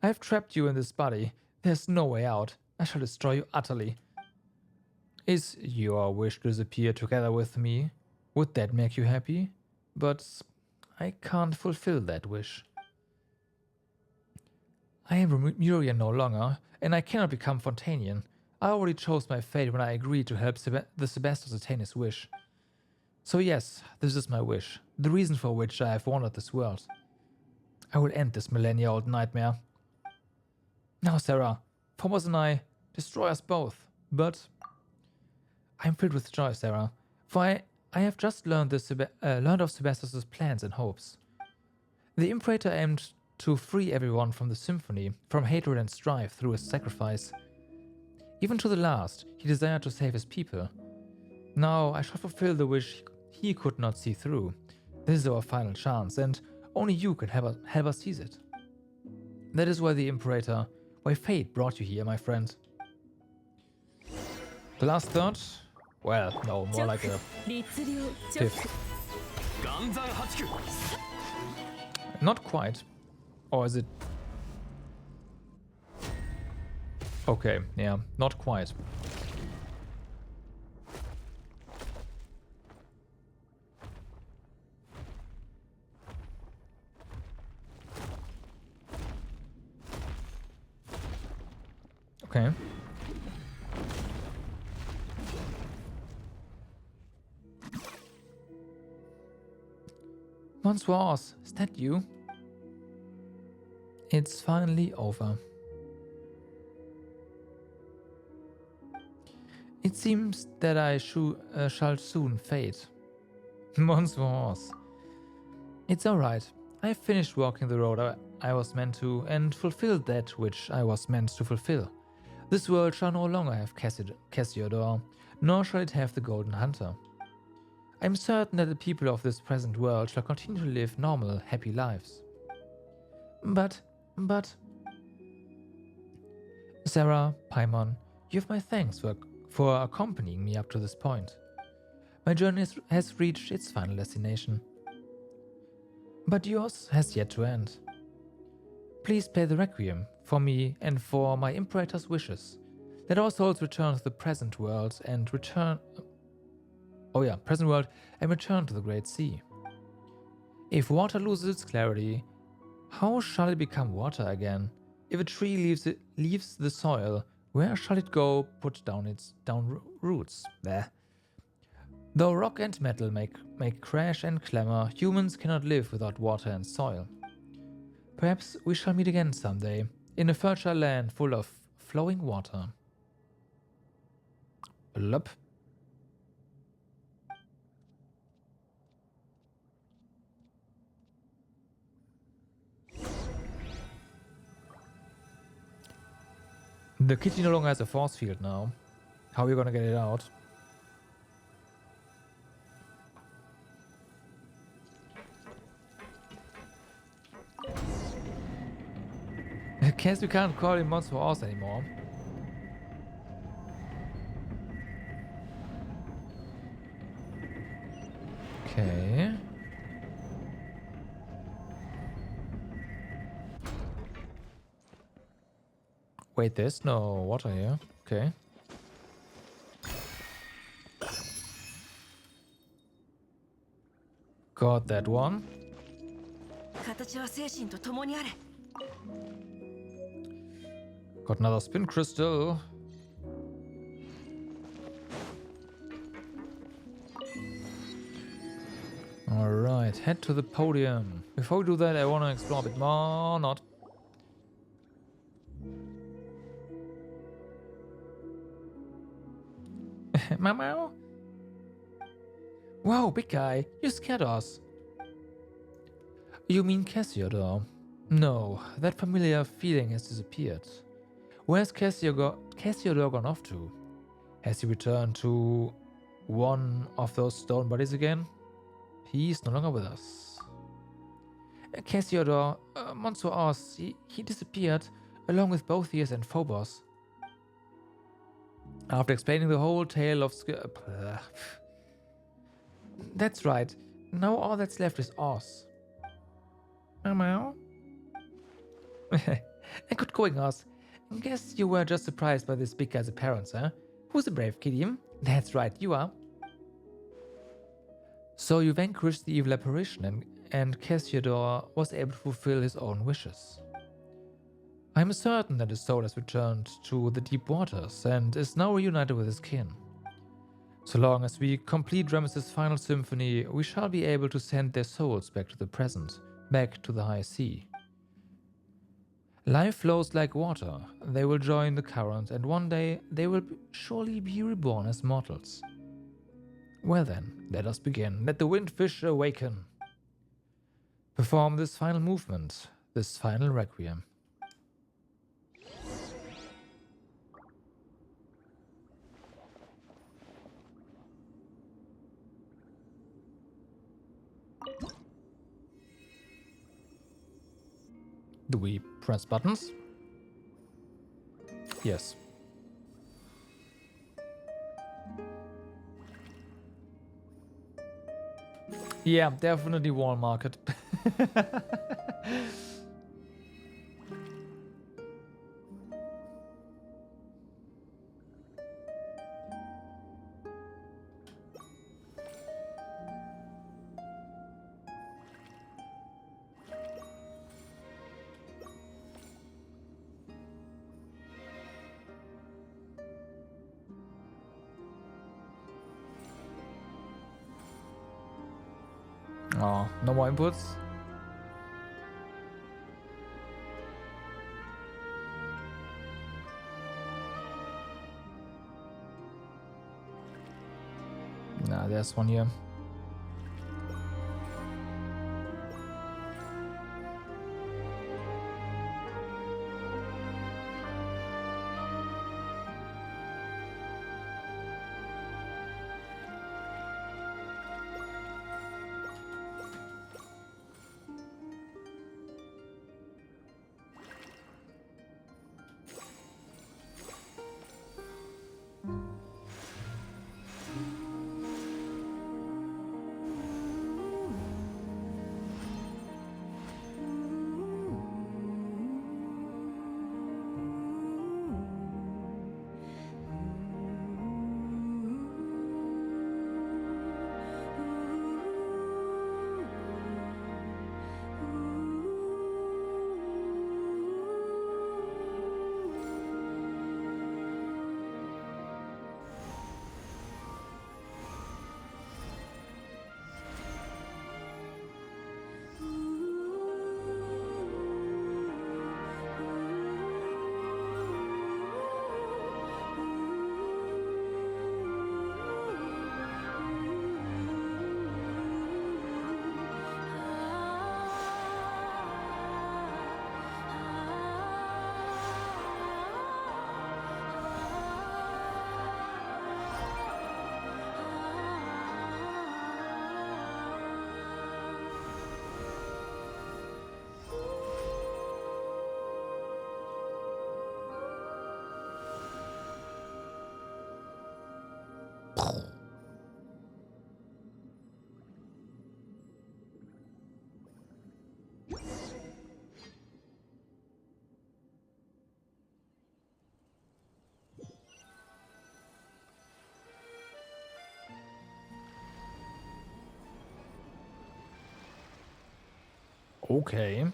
I have trapped you in this body. There's no way out. I shall destroy you utterly. Is your wish to disappear together with me? Would that make you happy? But I can't fulfill that wish. I am Remurian no longer, and I cannot become Fontanian. I already chose my fate when I agreed to help the Sebastos attain his wish. So yes, this is my wish, the reason for which I have wandered this world. I will end this millennia-old nightmare. Now, Sarah, Phobos and I, destroy us both, but... I am filled with joy, Sarah, for I have just learned of Sebastos' plans and hopes. The Imperator aimed to free everyone from the symphony, from hatred and strife through his sacrifice. Even to the last, he desired to save his people. Now I shall fulfill the wish he could not see through. This is our final chance, and only you can help us seize it. That is why the Imperator, why fate brought you here, my friend. The last third? Well, no, more like a 律令チョッ fifth. ク 岩山八九 Not quite. Or is it? Okay, yeah, not quite. Okay. Bonsoir, is that you? It's finally over. It seems that I shall soon fade. Bonsoir. It's alright. I finished walking the road I was meant to, and fulfilled that which I was meant to fulfill. This world shall no longer have Cassiodor, nor shall it have the Golden Hunter. I am certain that the people of this present world shall continue to live normal, happy lives. But... Sarah, Paimon, you have my thanks for accompanying me up to this point. My journey has reached its final destination. But yours has yet to end. Please play the Requiem for me and for my Imperator's wishes. Let our souls return to the present world and return... present world and return to the Great Sea. If water loses its clarity, how shall it become water again? If a tree leaves the soil, where shall it go put down its roots? There. Though rock and metal make crash and clamor, humans cannot live without water and soil. Perhaps we shall meet again someday, in a fertile land full of flowing water. Blup. The kitty no longer has a force field now. How are you gonna get it out? I guess we can't call him Monster Horse anymore. Okay. Wait, there's no water here. Okay. Got that one. 形は精神と共にあれ Got another spin crystal. Alright, head to the podium. Before we do that, I want to explore a bit more. Not. Mama? Wow, big guy, you scared us. You mean Cassiodor? No, that familiar feeling has disappeared. Where's Cassiodor gone off to? Has he returned to one of those stone bodies again? He's no longer with us. Cassiodor, Monster Oz, he disappeared along with Boethius and Phobos. After explaining the whole tale of That's right. Now all that's left is Oz. Meow. Good going, Oz. Guess you were just surprised by this big guy's appearance, huh? Who's a brave kitty? That's right, you are. So you vanquished the evil apparition and Cassiodor was able to fulfill his own wishes. I'm certain that his soul has returned to the deep waters and is now reunited with his kin. So long as we complete Ramesses' final symphony, we shall be able to send their souls back to the present, back to the high sea. Life flows like water. They will join the current, and one day they will surely be reborn as mortals. Well then, let us begin. Let the windfish awaken. Perform this final movement, this final requiem. Do we press buttons? Yes. Yeah, definitely wall market. Oh, no more inputs? Nah, there's one here. Okay.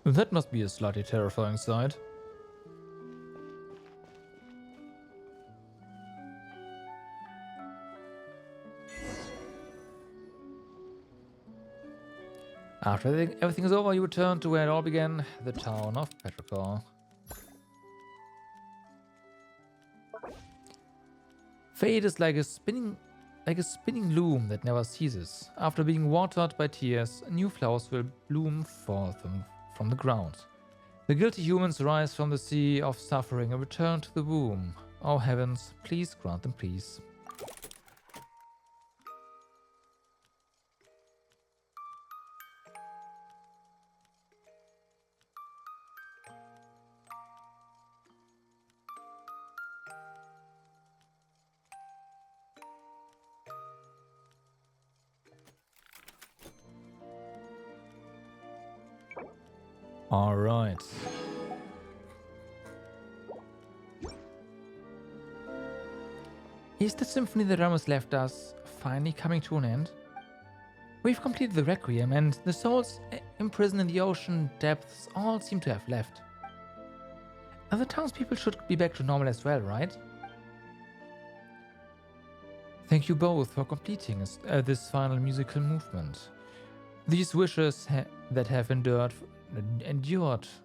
That must be a slightly terrifying sight. After everything is over, you return to where it all began, the town of Petrichor. Fate is like a spinning loom that never ceases. After being watered by tears, new flowers will bloom forth from the ground. The guilty humans rise from the sea of suffering and return to the womb. Oh heavens, please grant them peace. All right. Is the symphony that Ramos left us finally coming to an end? We've completed the Requiem, and the souls imprisoned in the ocean depths all seem to have left. And the townspeople should be back to normal as well, right? Thank you both for completing this final musical movement. These wishes that have endured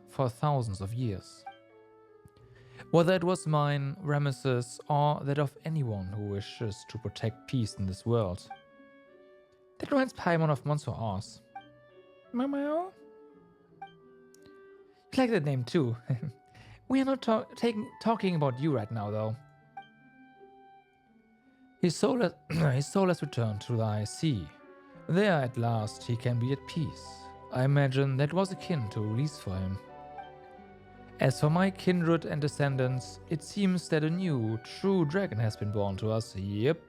for thousands of years. Whether it was mine, Ramesses, or that of anyone who wishes to protect peace in this world. That reminds Paimon of Monsieur Oz. Meow. You like that name too. We are not talking about you right now, though. His soul has returned to the high sea. There, at last, he can be at peace. I imagine that was akin to release for him. As for my kindred and descendants, it seems that a new, true dragon has been born to us. Yep.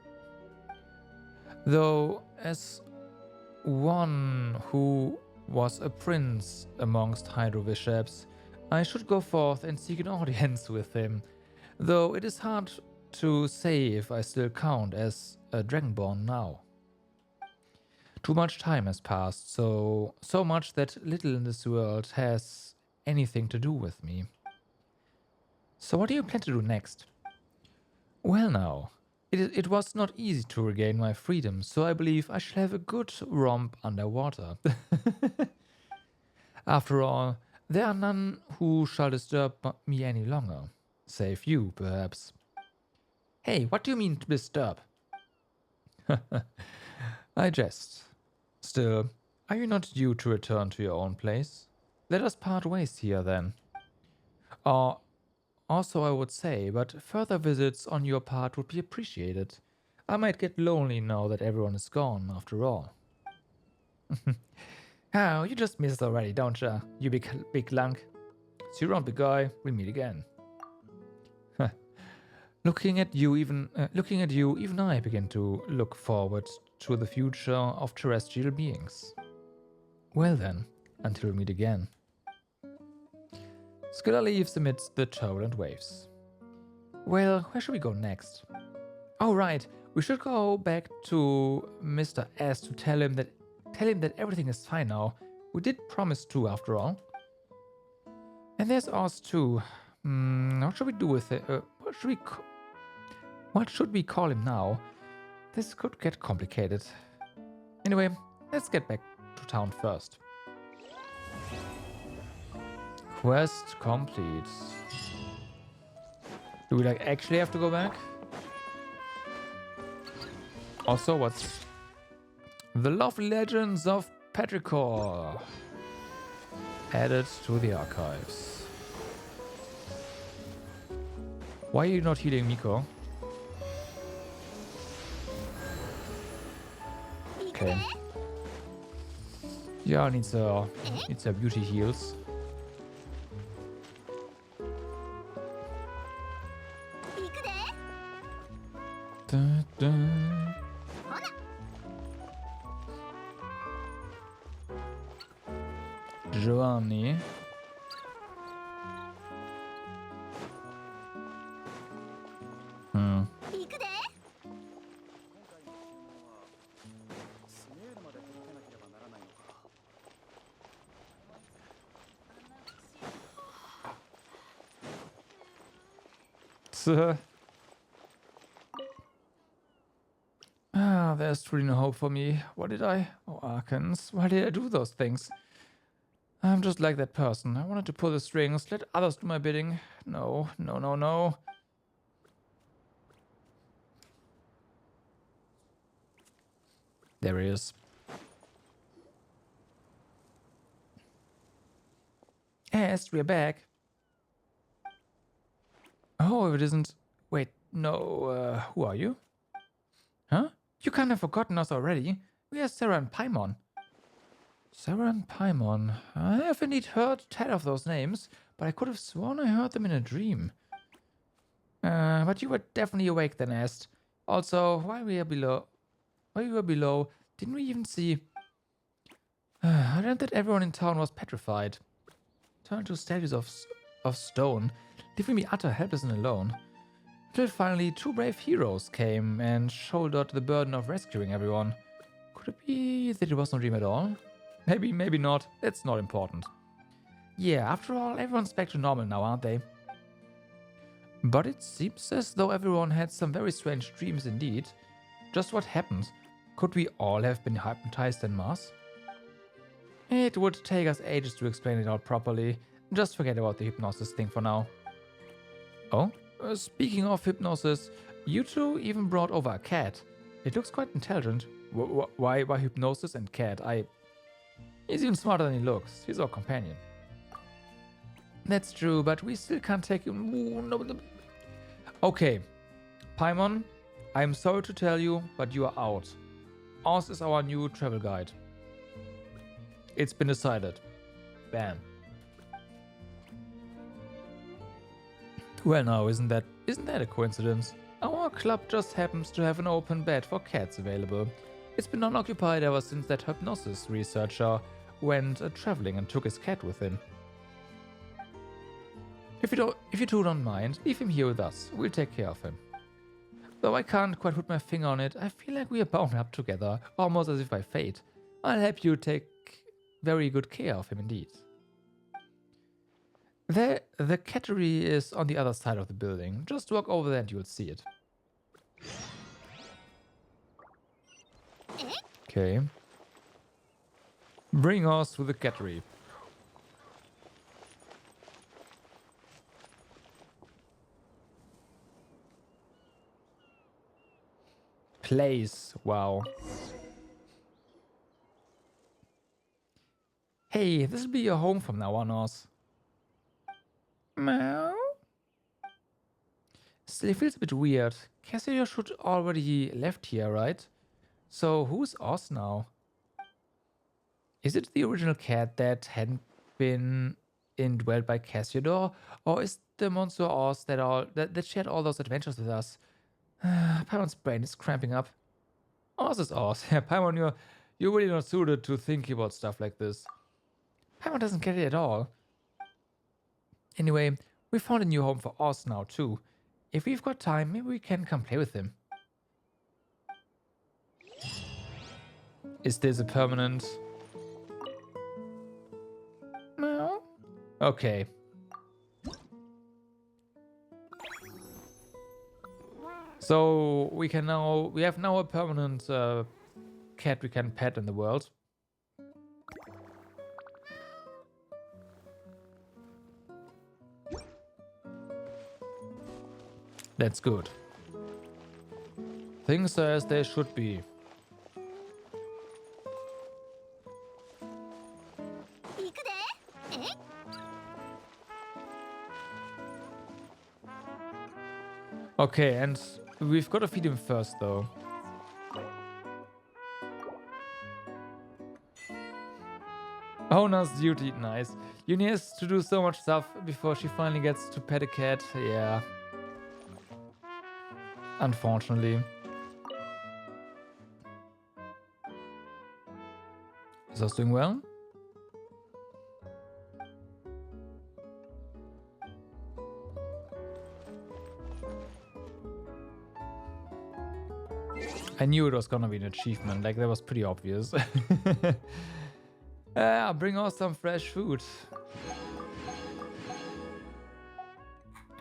Though, as one who was a prince amongst Hydrovishaps, I should go forth and seek an audience with him, though it is hard to say if I still count as a dragonborn now. Too much time has passed, so much that little in this world has anything to do with me. So what do you plan to do next? Well now, it was not easy to regain my freedom, so I believe I shall have a good romp underwater. After all, there are none who shall disturb me any longer. Save you, perhaps. Hey, what do you mean disturb? I jest. Still, are you not due to return to your own place? Let us part ways here, then. Or, also I would say, but further visits on your part would be appreciated. I might get lonely now that everyone is gone, after all. Oh, you just missed already, don't you? You big lunk. See you around, big guy. We'll meet again. Looking at you, even I begin to look forward to the future of terrestrial beings. Well then, until we meet again. Scylla leaves amidst the turbulent waves. Well, where should we go next? Oh right, we should go back to Mr. S to tell him that everything is fine now. We did promise to, after all. And there's Oz too. What should we do with it? What should we call him now? This could get complicated. Anyway, let's get back to town first. Quest complete. Do we actually have to go back? Also, what's the lovely legends of Petrichor added to the archives? Why are you not healing Miko? Okay. Yeah, needs a beauty heals. Da, da. Giovanni. There's truly no hope for me. What did I? Oh, Arkans. Why did I do those things? I'm just like that person. I wanted to pull the strings, let others do my bidding. No, no, no, no. There he is. Yes, we're back. Oh, if it isn't... Wait, no, who are you? Huh? You can't have forgotten us already. We are Sarah and Paimon. Sarah and Paimon. I have indeed heard tell of those names, but I could have sworn I heard them in a dream. But you were definitely awake then, Est. Also, while we were below, didn't we even see... I learned that everyone in town was petrified. Turned to statues of stone, leaving me utter helpless and alone. Until finally, two brave heroes came and shouldered the burden of rescuing everyone. Could it be that it was no dream at all? Maybe, maybe not. That's not important. Yeah, after all, everyone's back to normal now, aren't they? But it seems as though everyone had some very strange dreams indeed. Just what happened? Could we all have been hypnotized en masse? It would take us ages to explain it out properly. Just forget about the hypnosis thing for now. Oh? Speaking of hypnosis, you two even brought over a cat. It looks quite intelligent. Why hypnosis and cat? He's even smarter than he looks. He's our companion. That's true, but we still can't take him. Ooh, no. Okay. Paimon, I'm sorry to tell you, but you are out. Oz is our new travel guide. It's been decided. Bam. Well, now, isn't that a coincidence? Our club just happens to have an open bed for cats available. It's been unoccupied ever since that hypnosis researcher went traveling and took his cat with him. If you two don't mind, leave him here with us. We'll take care of him. Though I can't quite put my finger on it, I feel like we are bound up together, almost as if by fate. I'll help you take very good care of him indeed. The cattery is on the other side of the building. Just walk over there and you'll see it. Okay. Bring us to the cattery. Place. Wow. Hey, this will be your home from now on, Oz. Meow. Still, it feels a bit weird. Cassidy should already left here, right? So who's Oz now? Is it the original cat that hadn't been indwelled by Cassiodor, or is the monster Oz that shared all those adventures with us? Paimon's brain is cramping up. Oz is Oz. Yeah, Paimon, you're really not suited to thinking about stuff like this. Paimon doesn't get it at all. Anyway, we found a new home for Oz now too. If we've got time, maybe we can come play with him. Is this a permanent? No. Okay. So we have now a permanent cat we can pet in the world. That's good. Things are as they should be. Okay, and we've got to feed him first, though. Owner's duty, nice. Uni has to do so much stuff before she finally gets to pet a cat. Yeah. Unfortunately. Is us doing well? I knew it was gonna be an achievement, like that was pretty obvious. Bring us some fresh food.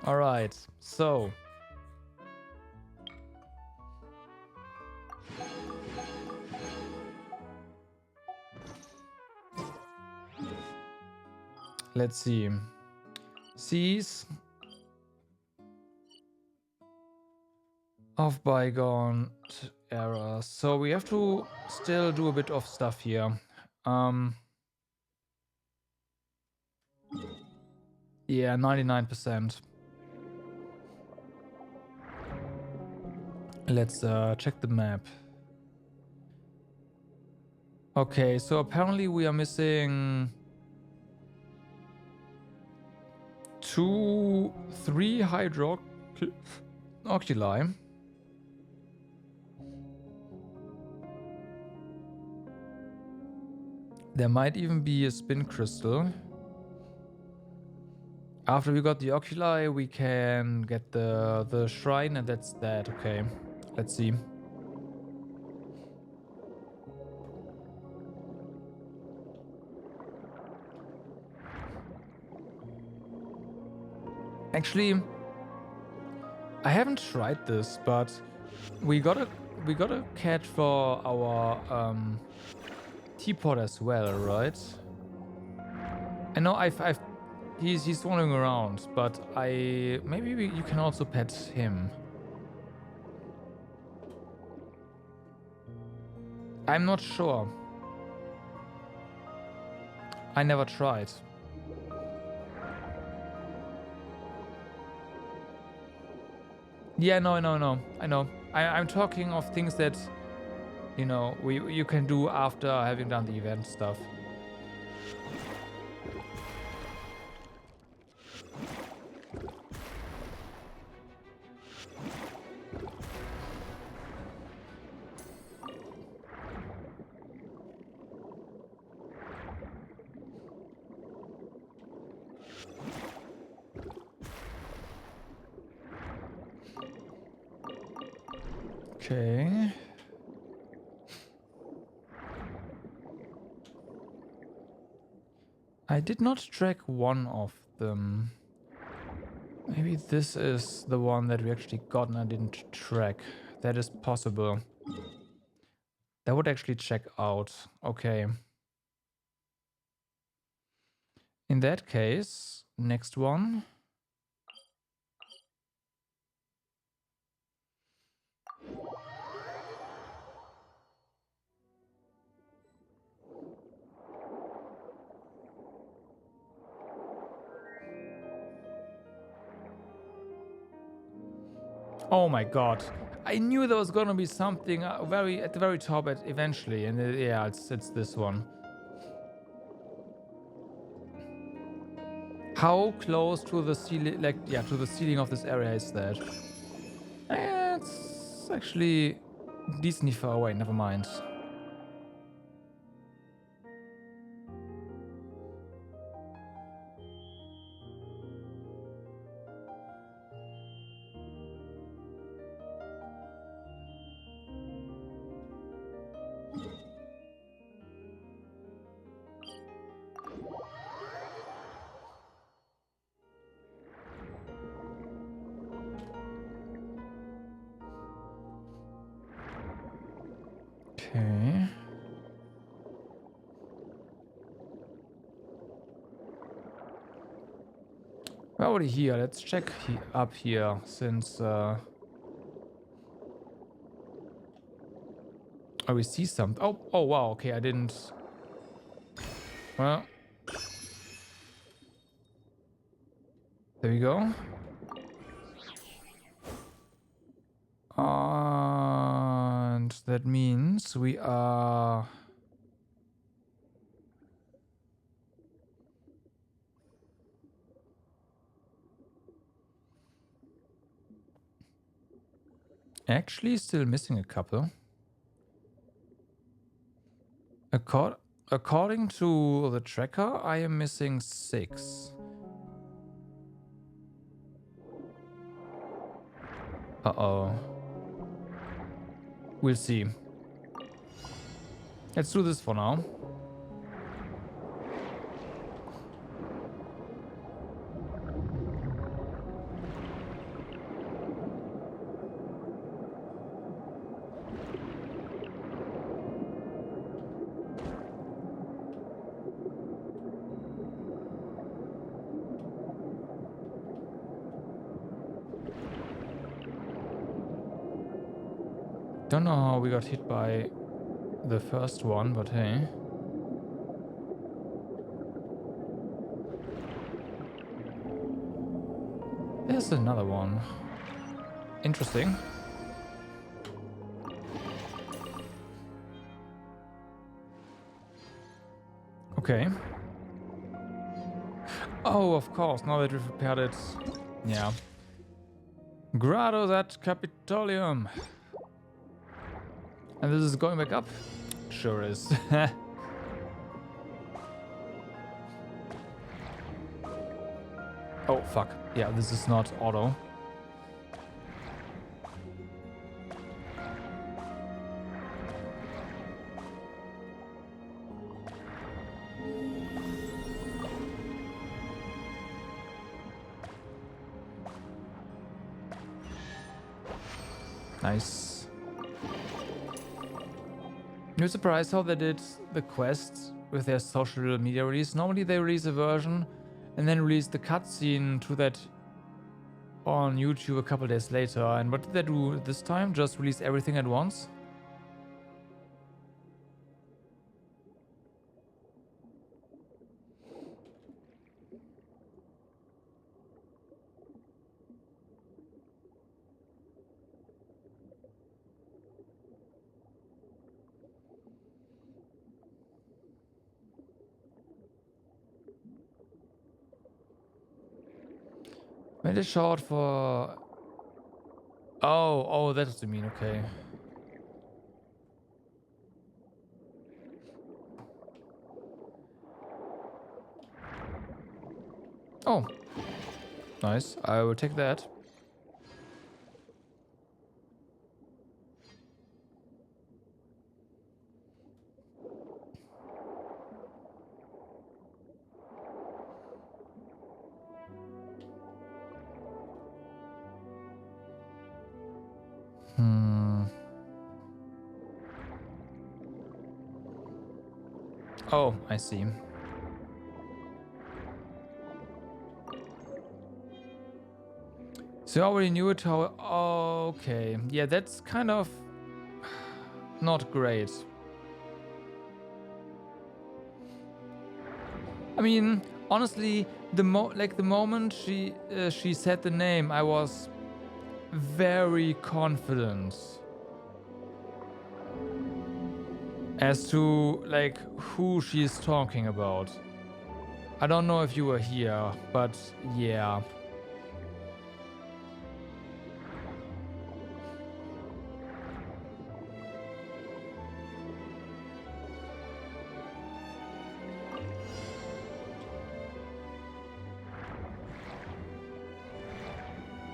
Alright, so. Let's see. Seize of bygone era. So we have to still do a bit of stuff here. Yeah, 99%. Let's check the map. Okay, so apparently we are missing 3 oculi. There might even be a spin crystal. After we got the oculi, we can get the shrine, and that's that. Okay, let's see. Actually, I haven't tried this, but we got a cat for our teapot as well, right? I know he's wandering around, but you can also pet him. I'm not sure. I never tried. Yeah, no, I know. I'm talking of things that, you know, you can do after having done the event stuff. Okay. I did not track one of them. Maybe this is the one that we actually got and I didn't track. That is possible. That would actually check out. Okay. In that case, next one. Oh my god. I knew there was gonna be something very at the very top eventually, and yeah, it's this one. How close to the ceiling, like, yeah, to the ceiling of this area is that? It's actually decently far away, never mind. Okay. We're already here. Let's check up here since oh, we see something. Oh wow. Okay, I didn't. Well, there we go. And that means we are. Actually, still missing a couple. According to the tracker, I am missing 6. Uh-oh. We'll see. Let's do this for now. Don't know how we got hit by the first one, but hey. There's another one. Interesting. Okay. Oh, of course, now that we've repaired it. Yeah. Grados at Capitolium. And this is going back up? Sure is. Oh, fuck. Yeah, this is not auto. Nice. You're surprised how they did the quests with their social media release. Normally they release a version and then release the cutscene to that on YouTube a couple days later. And what did they do this time? Just release everything at once? Made it short for... Oh, that's what you mean, okay. Oh. Nice. I will take that. Oh, I see. So I already knew it how... Okay. Yeah, that's kind of... not great. I mean, honestly, the moment she said the name, I was very confident as to like who she's talking about. I don't know if you were here, but yeah.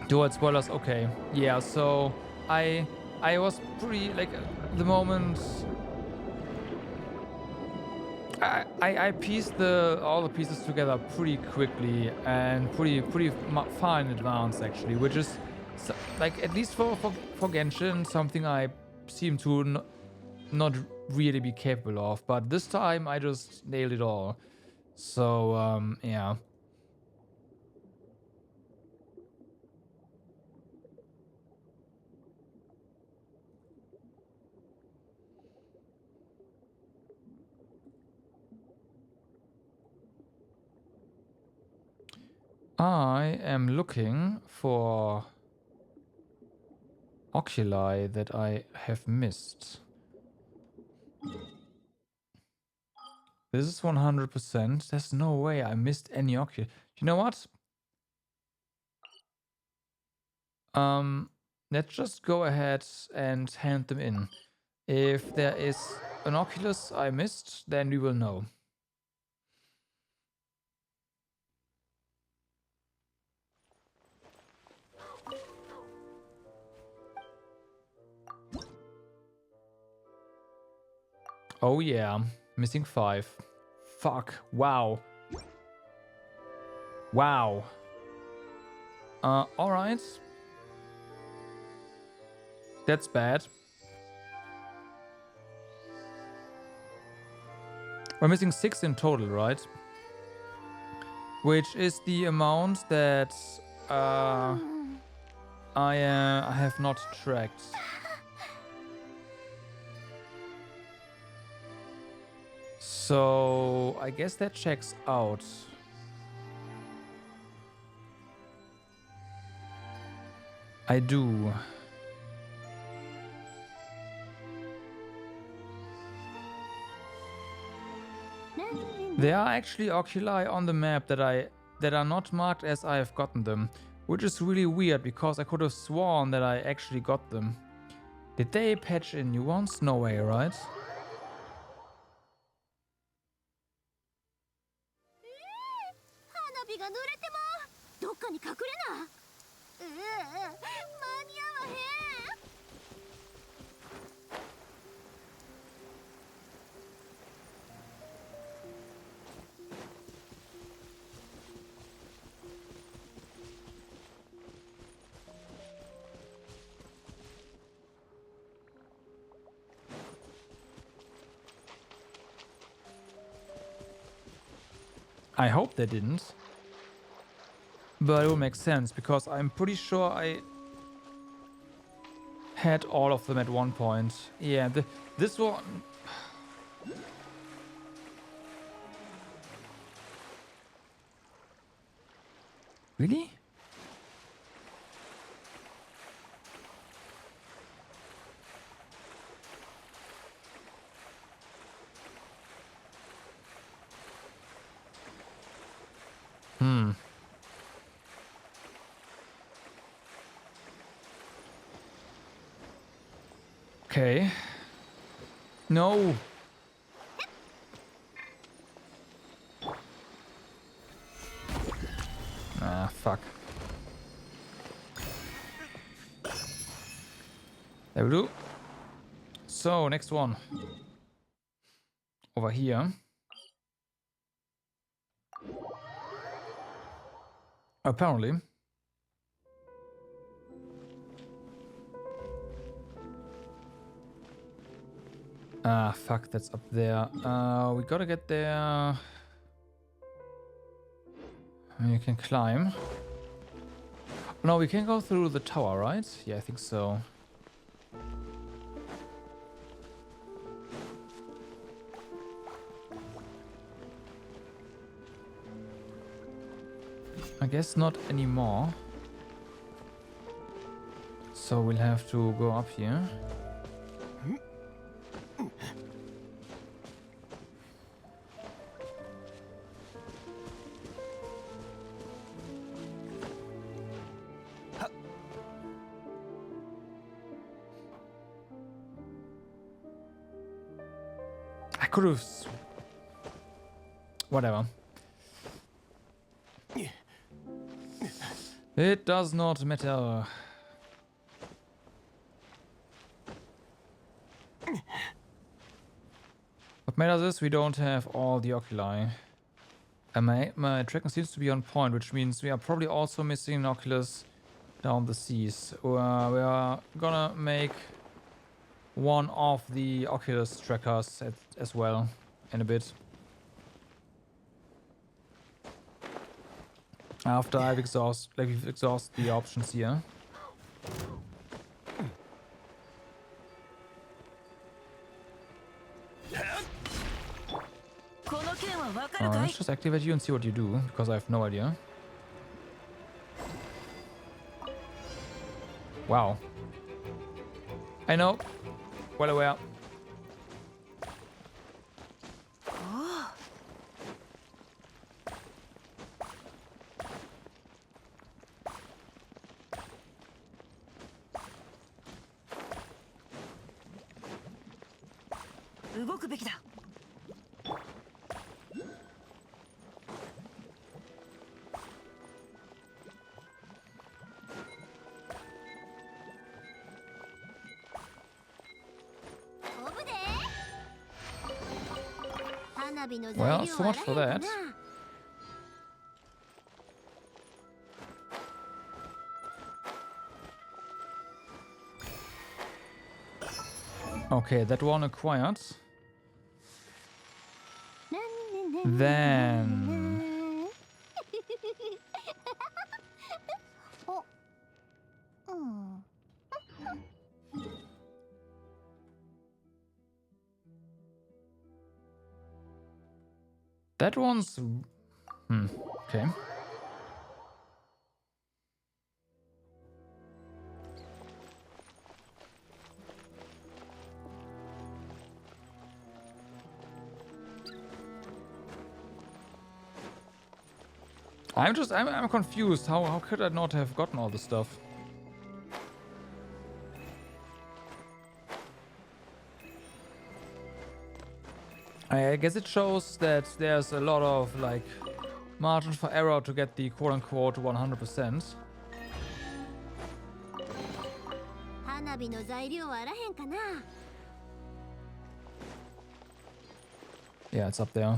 Towards spoilers, okay. Yeah, so I was pretty like the moment I pieced all the pieces together pretty quickly and pretty far in advance actually, which is like at least for Genshin something I seem to not really be capable of. But this time I just nailed it all. So yeah. I am looking for oculi that I have missed. This is 100%. There's no way I missed any oculi. You know what? Let's just go ahead and hand them in. If there is an oculus I missed, then we will know. Oh yeah, missing 5. Fuck, wow. Wow. Alright. That's bad. We're missing 6 in total, right? Which is the amount that I have not tracked. So I guess that checks out. I do. There are actually oculi on the map that are not marked as I have gotten them, which is really weird because I could have sworn that I actually got them. Did they patch in new ones? No way, right? I hope they didn't. But it will make sense because I'm pretty sure I had all of them at one point. Yeah, this one... Really? Okay. No. Ah, fuck. There we do. So, next one. Over here. Apparently. Ah, fuck, that's up there. We gotta get there. You can climb. No, we can go through the tower, right? Yeah, I think so. I guess not anymore. So we'll have to go up here. I could have... Whatever. It does not matter. What matters is we don't have all the oculi. And my tracking seems to be on point, which means we are probably also missing an oculus down the seas. We are gonna make one of the oculus trackers as well in a bit. After we've exhausted the options here. Let's just activate you and see what you do, because I have no idea. Wow. I know. Well aware. Well, so much for that. Okay, that one acquired. Then... That one's... okay. I'm confused. How could I not have gotten all this stuff? I guess it shows that there's a lot of like margin for error to get the quote-unquote 100%. Yeah, it's up there.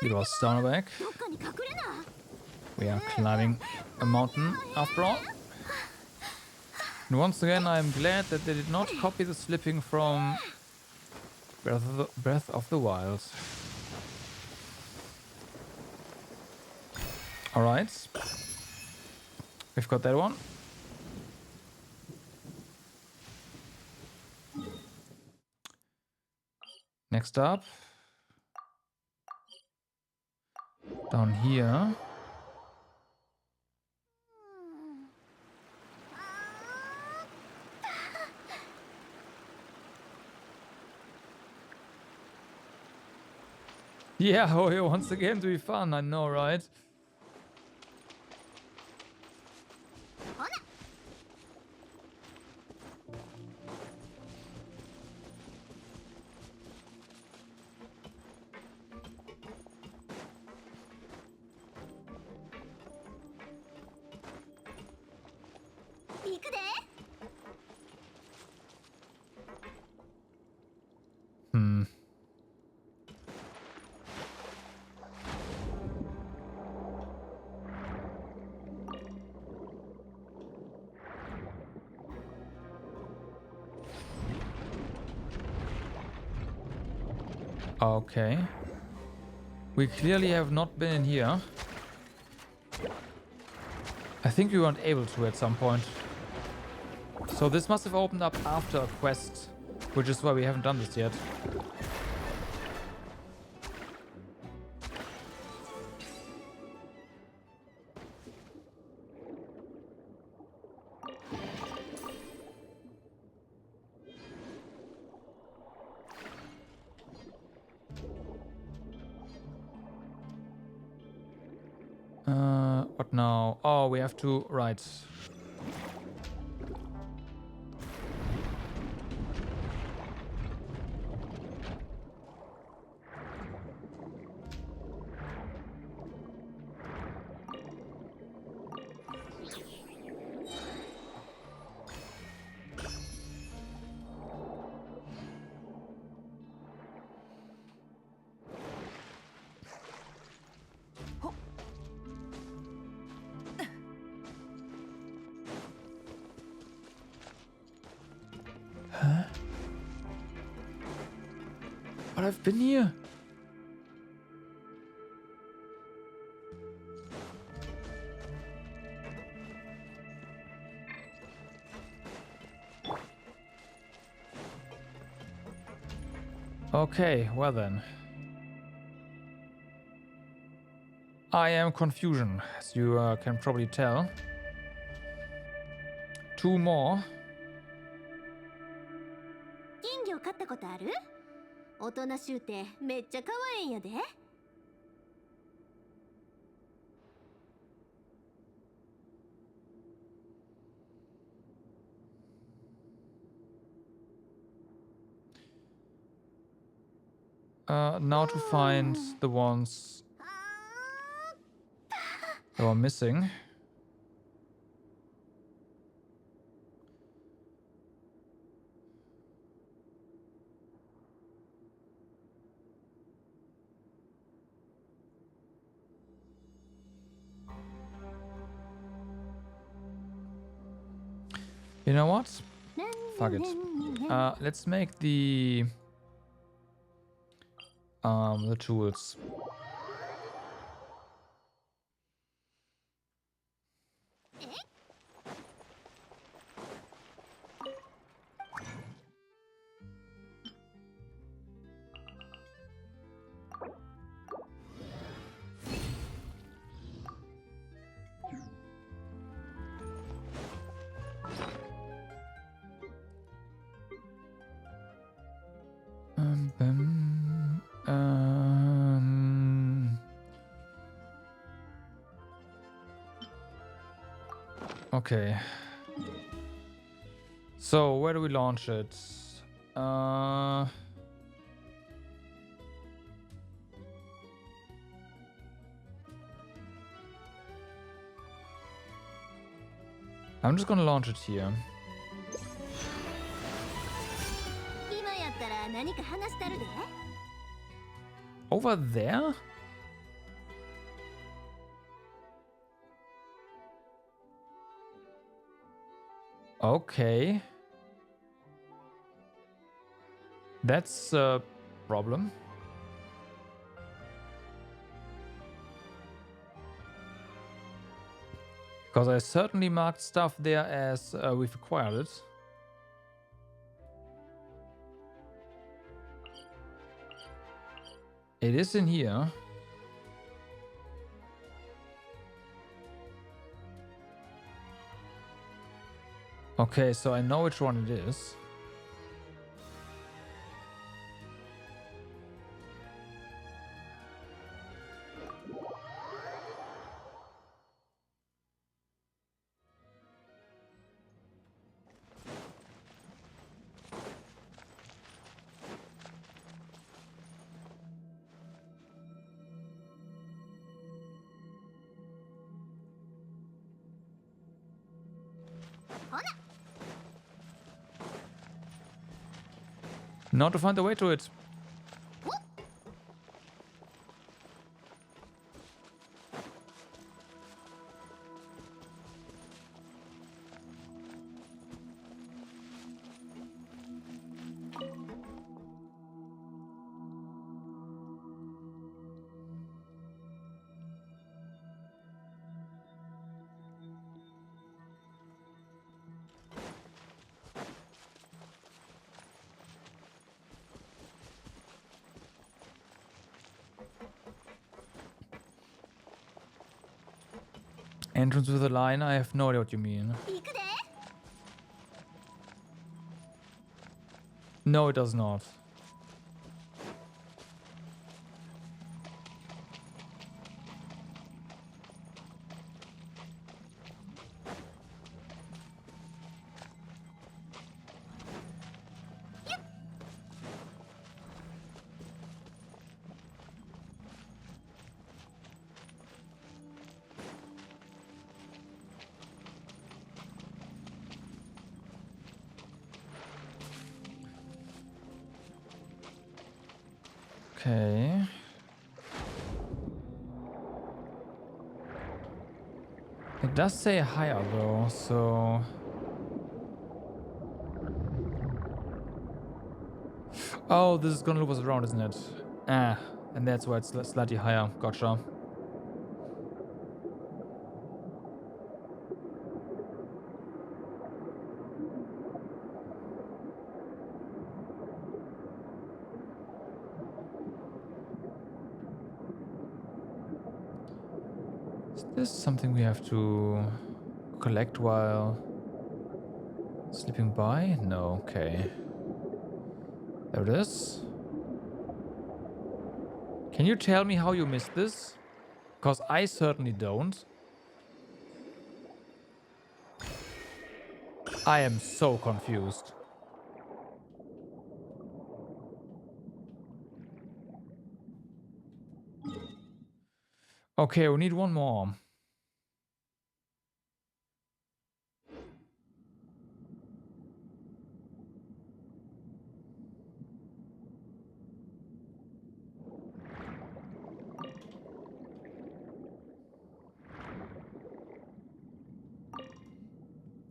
It was down back. We are climbing a mountain after all. And once again, I'm glad that they did not copy the slipping from Breath of the Wild. Alright. We've got that one. Next up. Down here. Yeah, oh, he wants the game to be fun, I know, right? Hmm. Okay. We clearly have not been in here. I think we weren't able to at some point. So this must have opened up after a quest, which is why we haven't done this yet. What now? Oh, we have to... Right. Huh? But I've been here. Okay, well then. I am confusion, as you can probably tell. 2 more. 金魚飼ったことある？おとなしゅうてめっちゃ可愛いんやで。Now to find the ones that are missing. You know what? Fuck it. Let's make the tools. Okay. So where do we launch it? I'm just gonna launch it here. 今やったら何か話してあるで。Over there? Okay. That's a problem. Because I certainly marked stuff there as we've acquired it. It is in here. Okay, so I know which one it is. Now to find the way to it. Entrance with a line? I have no idea what you mean. No, it does not. Okay. It does say higher though, so... Oh, this is gonna loop us around, isn't it? Ah, and that's why it's slightly higher. Gotcha. Is this something we have to collect while slipping by? No, okay. There it is. Can you tell me how you missed this? Because I certainly don't. I am so confused. Okay, we need one more.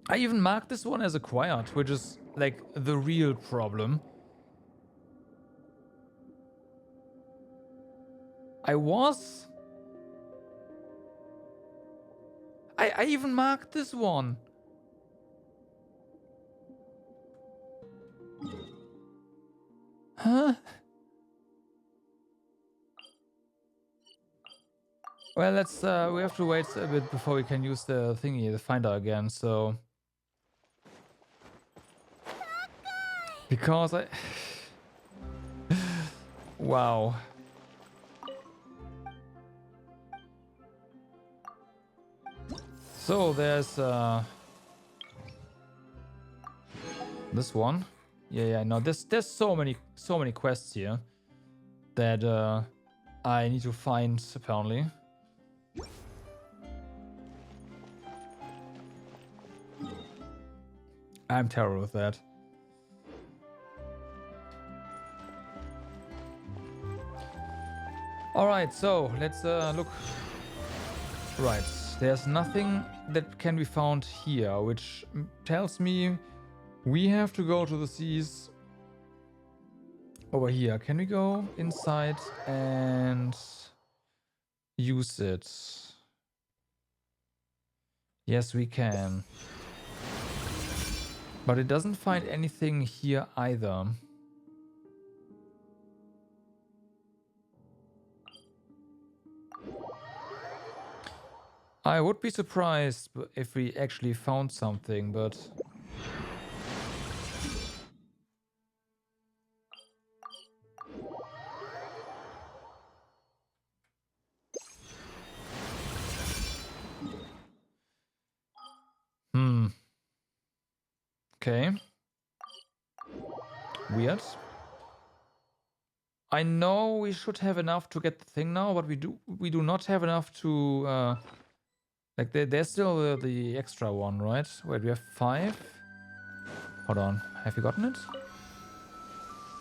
I even marked this one as acquired, which is like the real problem. I even marked this one. Huh? Well, let's we have to wait a bit before we can use the thingy, the finder again, so because I wow. So there's this one. Yeah, no, there's so many quests here that I need to find apparently. I'm terrible with that. Alright, so let's look. Right, there's nothing that can be found here, which tells me we have to go to the seas over here. Can we go inside and use it? Yes, we can. But it doesn't find anything here either. I would be surprised if we actually found something, but... Okay. Weird. I know we should have enough to get the thing now, but we do not have enough to like there's still the extra one, right? Wait, we have 5. Hold on, have you gotten it?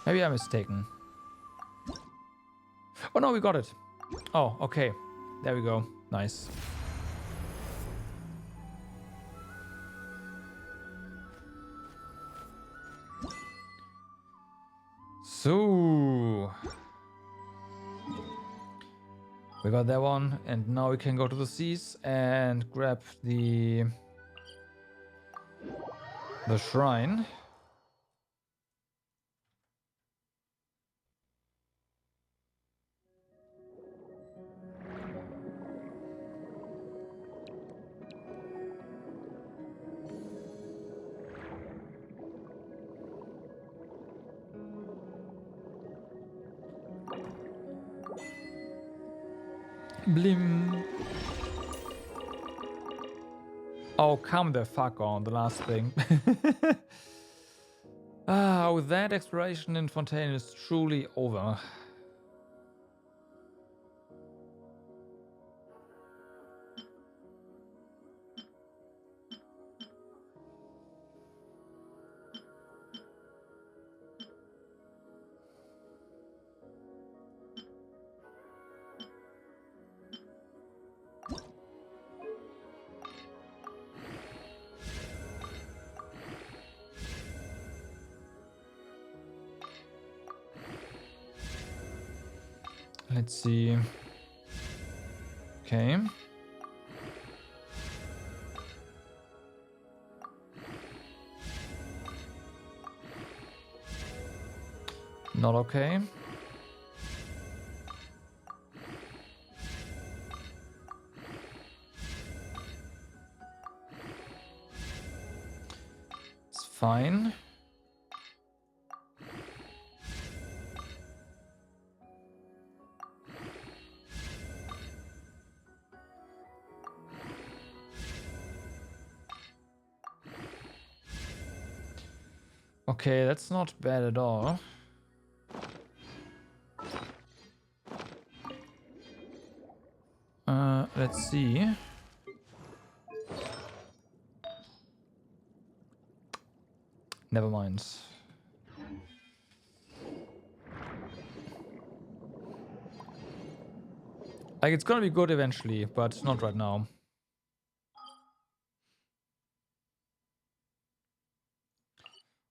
Maybe I'm mistaken. Oh no, we got it. Oh, okay. There we go. Nice. So we got that one, and now we can go to the seas and grab the shrine. Blim. Oh, come the fuck on, the last thing. With that, exploration in Fontaine is truly over. Let's see. Okay. Not okay. It's fine. Okay, that's not bad at all. Let's see. Never mind. Like, it's gonna be good eventually, but not right now.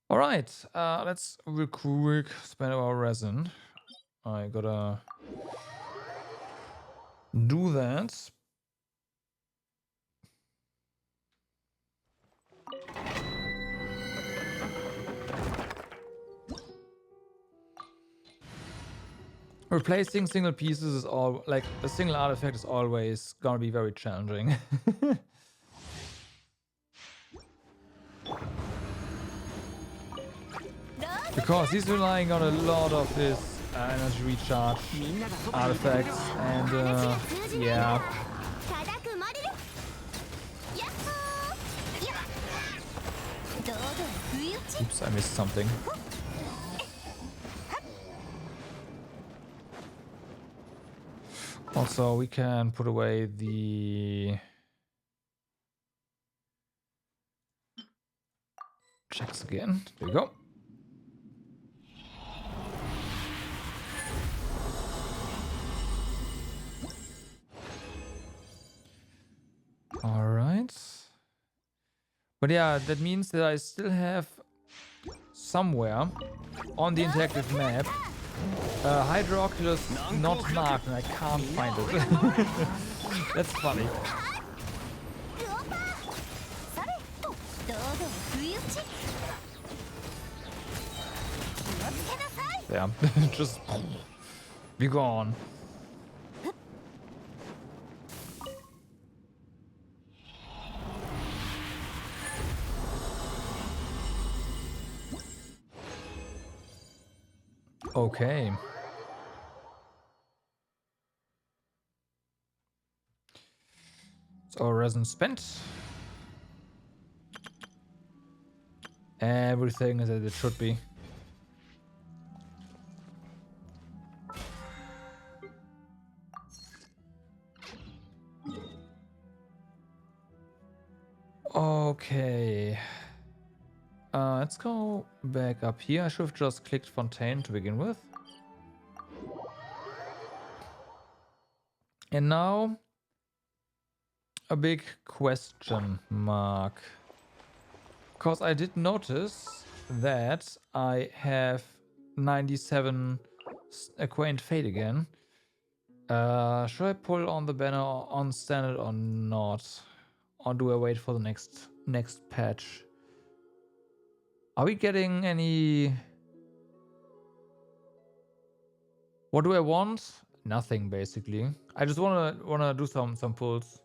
All right, let's real quick spend our resin. I gotta do that. Replacing single pieces is all like a single artifact is always gonna be very challenging. Because he's relying on a lot of his energy recharge artifacts, and yeah. Oops, I missed something. Also, we can put away the checks again. There we go. All right. But yeah, that means that I still have somewhere on the interactive map Hydroculus not marked, and I can't find it. That's funny. Yeah, just be gone. Okay. So resin spent. Everything is as it should be. Okay. Let's go back up here. I should have just clicked Fontaine to begin with. And now a big question mark. Because I did notice that I have 97 Acquaint Fate again. Should I pull on the banner on standard or not? Or do I wait for the next patch? Are we getting any... What do I want? Nothing, basically. I just wanna do some pulls.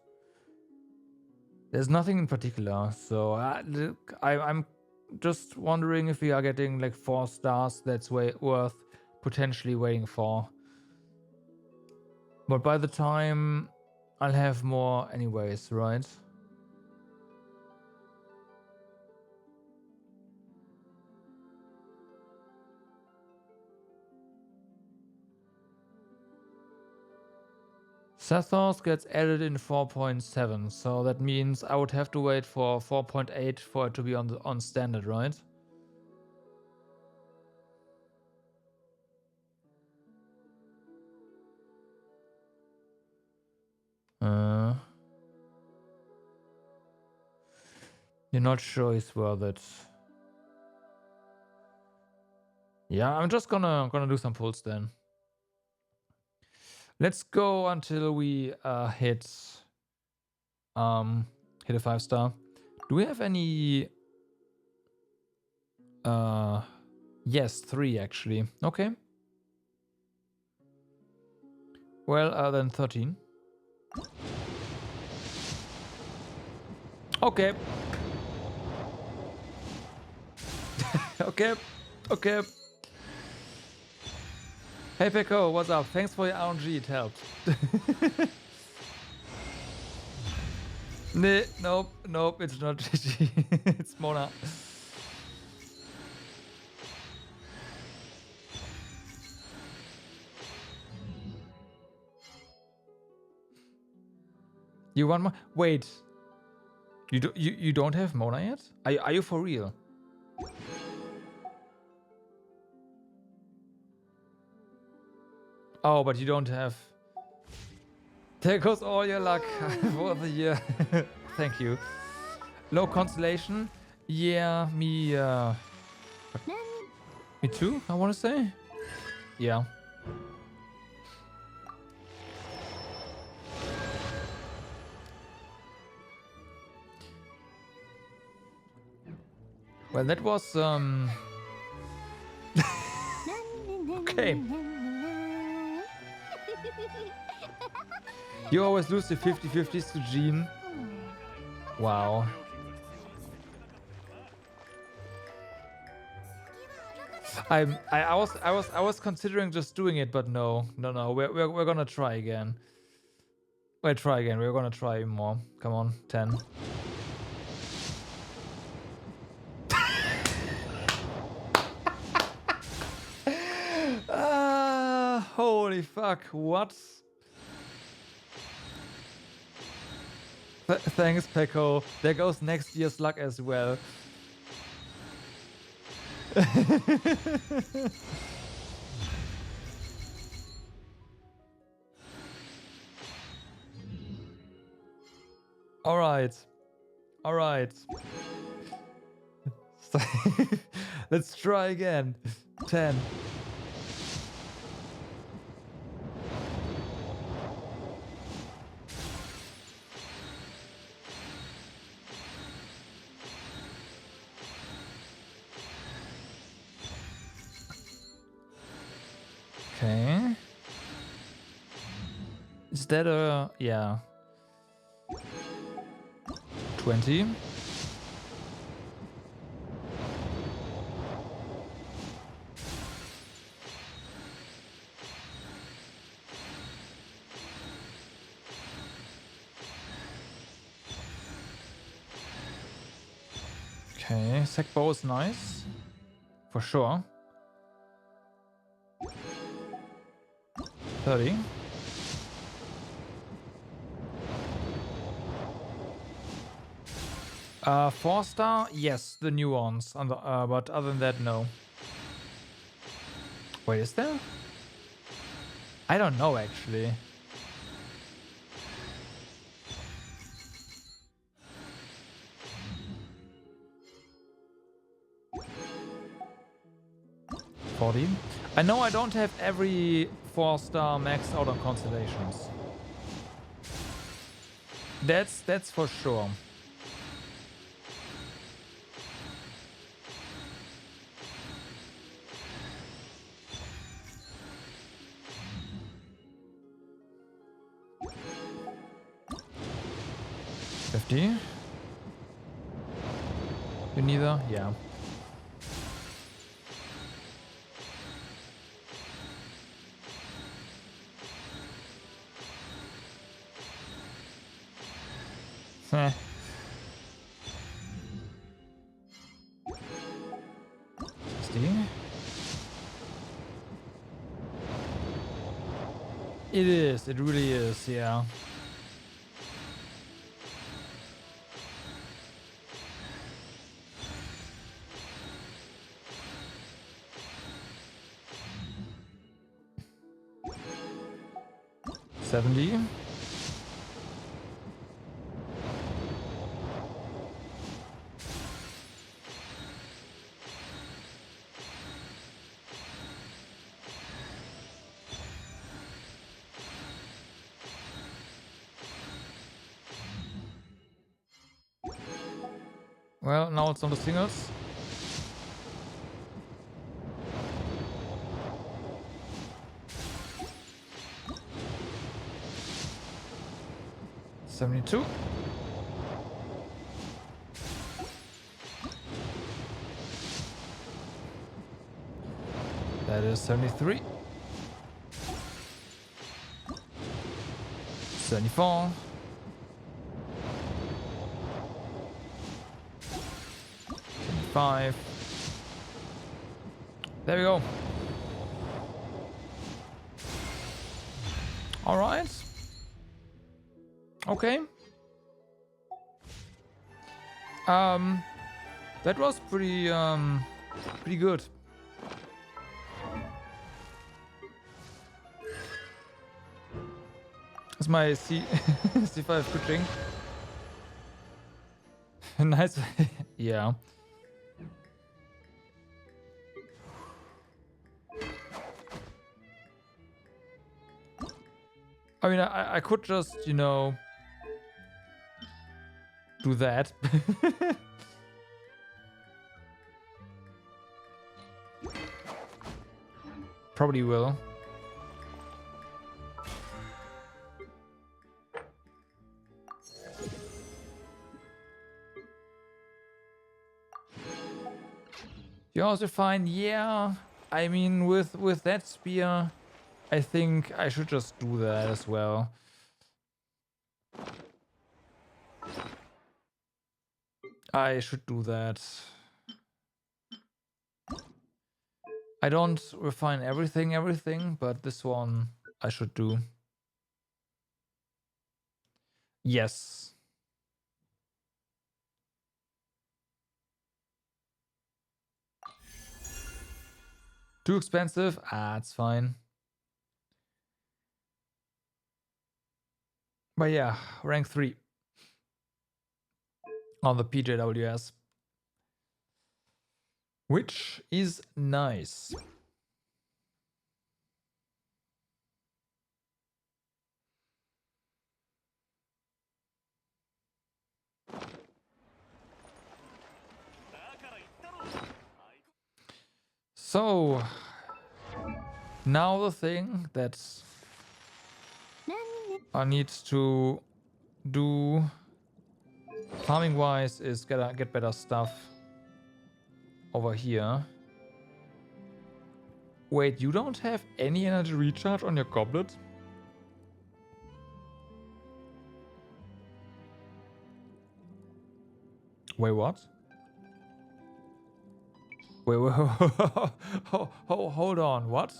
There's nothing in particular, so I'm just wondering if we are getting like 4 stars. That's worth potentially waiting for. But by the time I'll have more anyways, right? Sathos gets added in 4.7, so that means I would have to wait for 4.8 for it to be on standard, right? You're not sure it's worth it. Yeah, I'm just gonna do some pulls then. Let's go until we hit a 5-star. Do we have any? Yes, 3 actually. Okay. Well, then 13. Okay. Okay. Hey Peko, what's up? Thanks for your RNG, it helped. Nope, it's not GG. It's Mona. You want more? Wait. You don't have Mona yet? Are you for real? Oh, but you don't have... There goes all your luck for the year. Thank you. Low constellation? Yeah, me too, I want to say. Yeah. Well, that was... Okay. You always lose the 50-50s to Jean. Wow. I was considering just doing it, but no. We're gonna try again. We're gonna try more. Come on, 10. Holy fuck! What? Thanks, Peko. There goes next year's luck as well. All right. Let's try again. 10. Okay. Is that a... yeah. 20. Okay, sec bow is nice. For sure. 30. Four-star? Yes, the nuance. But other than that, no. Wait, is there? I don't know, actually. I know I don't have every 4-star maxed out on constellations. That's for sure. $50. You neither? Yeah. Heh. It is. It really is. Yeah. $70. Well, now it's on the singles. $72. That is 73. 74. 75. There we go. All right. Okay. That was pretty good. That's my C5 pitching. Nice. Yeah. I mean, I could just, you know, do that. Probably will. You also find, yeah. I mean, with that spear, I think I should just do that as well. I should do that. I don't refine everything, but this one I should do. Yes. Too expensive? Ah, it's fine. But yeah, rank 3 on the PJWS, which is nice. So now the thing that I need to do farming wise is get better stuff over here. Wait, you don't have any energy recharge on your goblet? Wait, what? Wait, wait, hold on, what?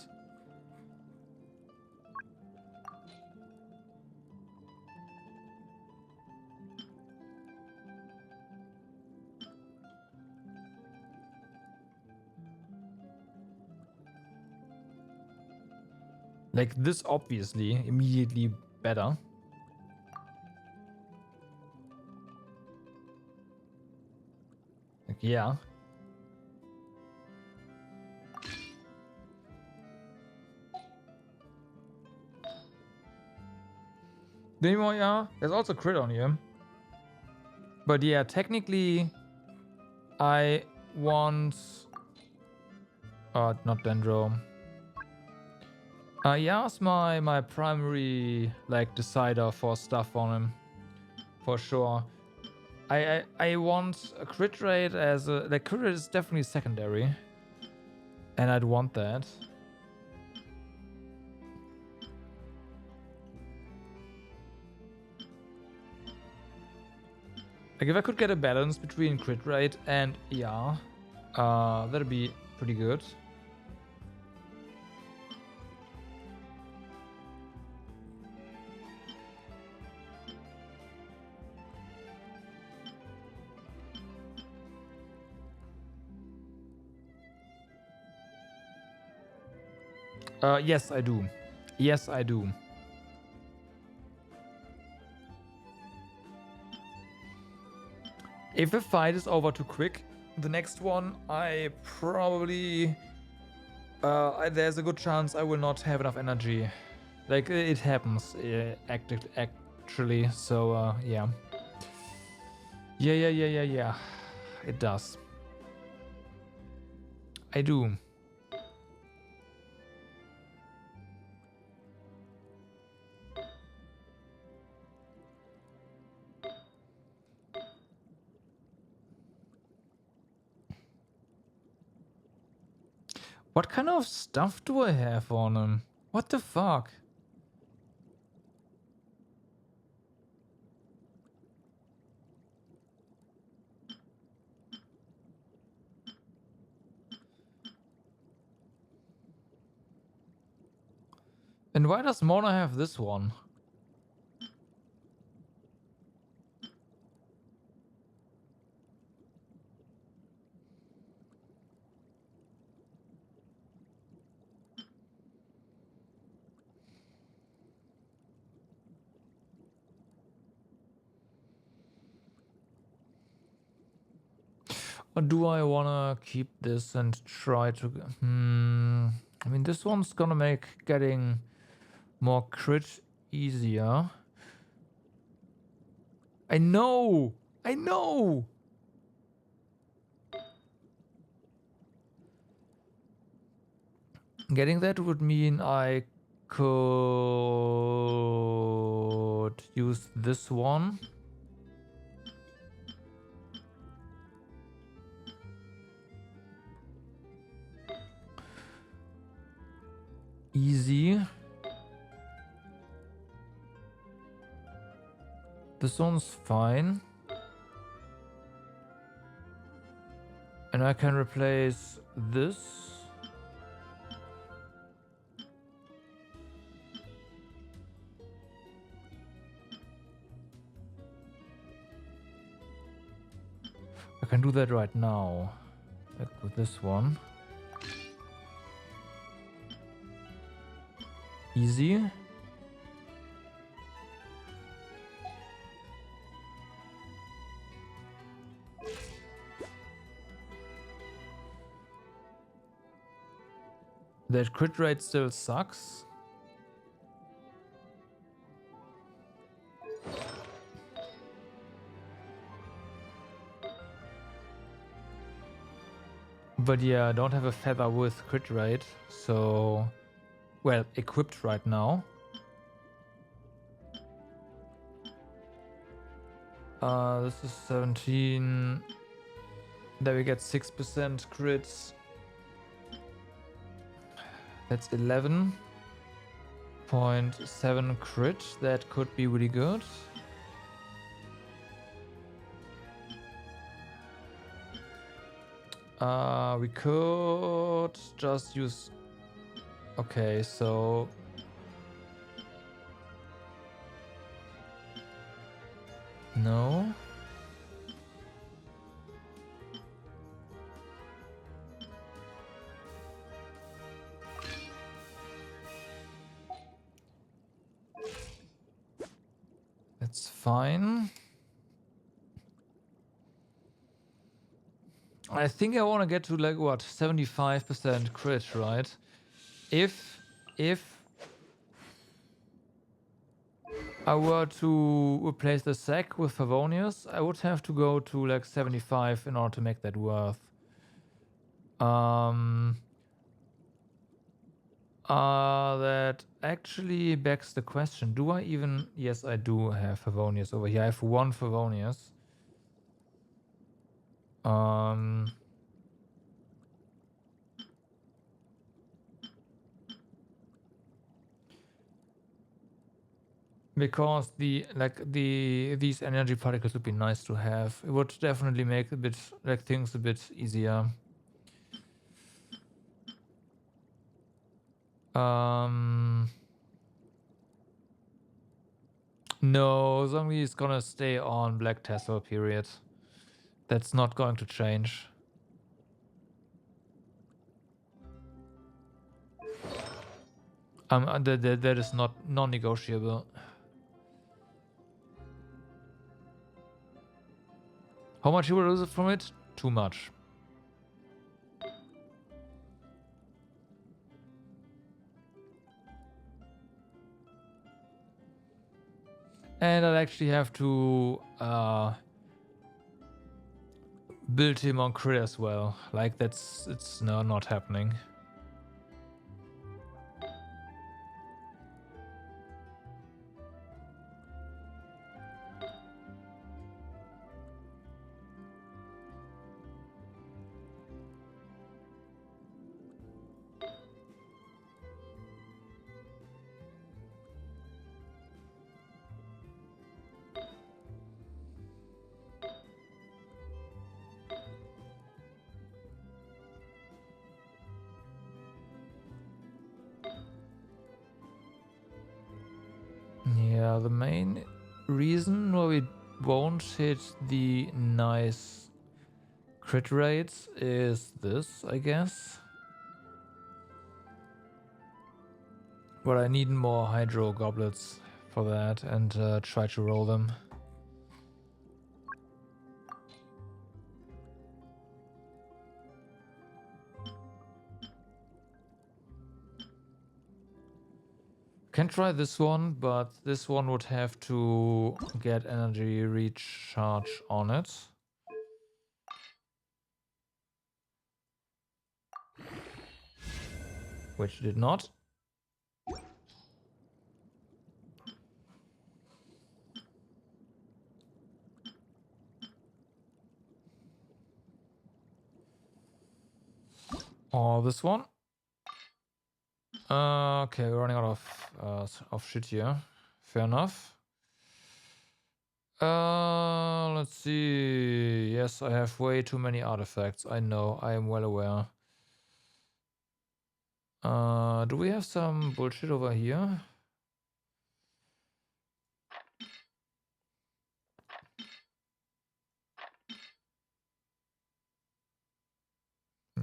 Like this obviously immediately better. Like, yeah. Demo, yeah. There's also crit on here. But yeah, technically I want not Dendro. Ya's my primary like decider for stuff on him. For sure. I want a crit rate as a like crit rate is definitely secondary. And I'd want that. Like if I could get a balance between crit rate and ER, that'd be pretty good. Yes, I do. Yes, I do. If a fight is over too quick, the next one I probably there's a good chance I will not have enough energy. Like it happens actually. So yeah. Yeah. It does. I do. What kind of stuff do I have on him? What the fuck? And why does Mona have this one? Or do I wanna keep this and try to... I mean, this one's gonna make getting more crit easier. I know! I know! Getting that would mean I could use this one. Easy. This one's fine. And I can replace this. I can do that right now. Like with this one. Easy. That crit rate still sucks. But yeah, I don't have a feather with crit rate, so... Well, equipped right now. This is 17. There we get 6% crits. That's 11.7 crit. That could be really good. We could just use... Okay, so... No. That's fine. I think I want to get to like what, 75% crit, right? If I were to replace the sec with Favonius, I would have to go to like 75 in order to make that worth. That actually begs the question. Do I even... Yes, I do have Favonius over here. I have one Favonius. Because these energy particles would be nice to have. It would definitely make a bit like things a bit easier. No, Zongli is gonna stay on Black Tassel, period. That's not going to change. That is not non-negotiable. How much you will lose from it? Too much. And I'll actually have to build him on crit as well. Like it's not happening. Yeah, the main reason why we won't hit the nice crit rates is this, I guess. But I need more hydro goblets for that and try to roll them. Can try this one, but this one would have to get energy recharge on it. Which did not. Or this one. Okay, we're running out of shit here. Fair enough. Let's see. Yes, I have way too many artifacts. I know. I am well aware. Do we have some bullshit over here?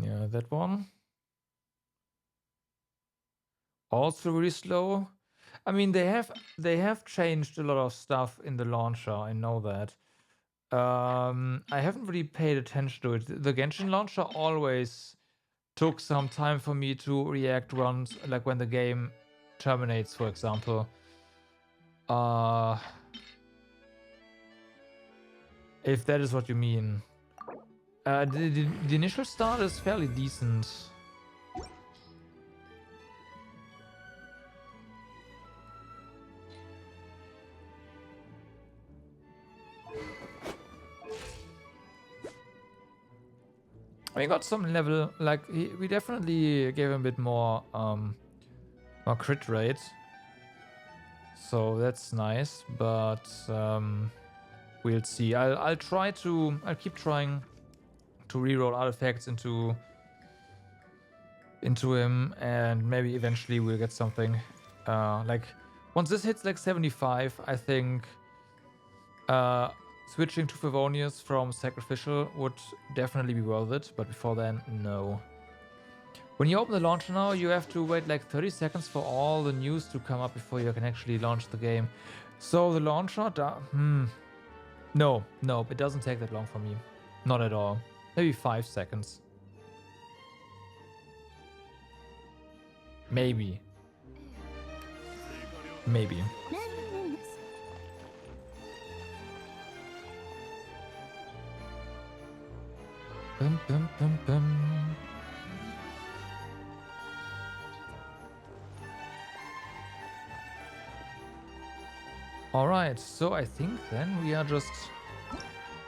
Yeah, that one. Also really slow. I mean, they have changed a lot of stuff in the launcher. I know that. I haven't really paid attention to it. The Genshin launcher always took some time for me to react once, like when the game terminates, for example. If that is what you mean. The initial start is fairly decent. We got some level, like we definitely gave him a bit more crit rate, so that's nice. But we'll see. I'll keep trying to reroll artifacts into him, and maybe eventually we'll get something. Like once this hits like 75, I think switching to Favonius from Sacrificial would definitely be worth it, but before then, no. When you open the launcher now, you have to wait like 30 seconds for all the news to come up before you can actually launch the game. So the launcher, no, it doesn't take that long for me. Not at all. Maybe 5 seconds. Maybe. Bum, bum, bum, bum. Alright, so I think then we are just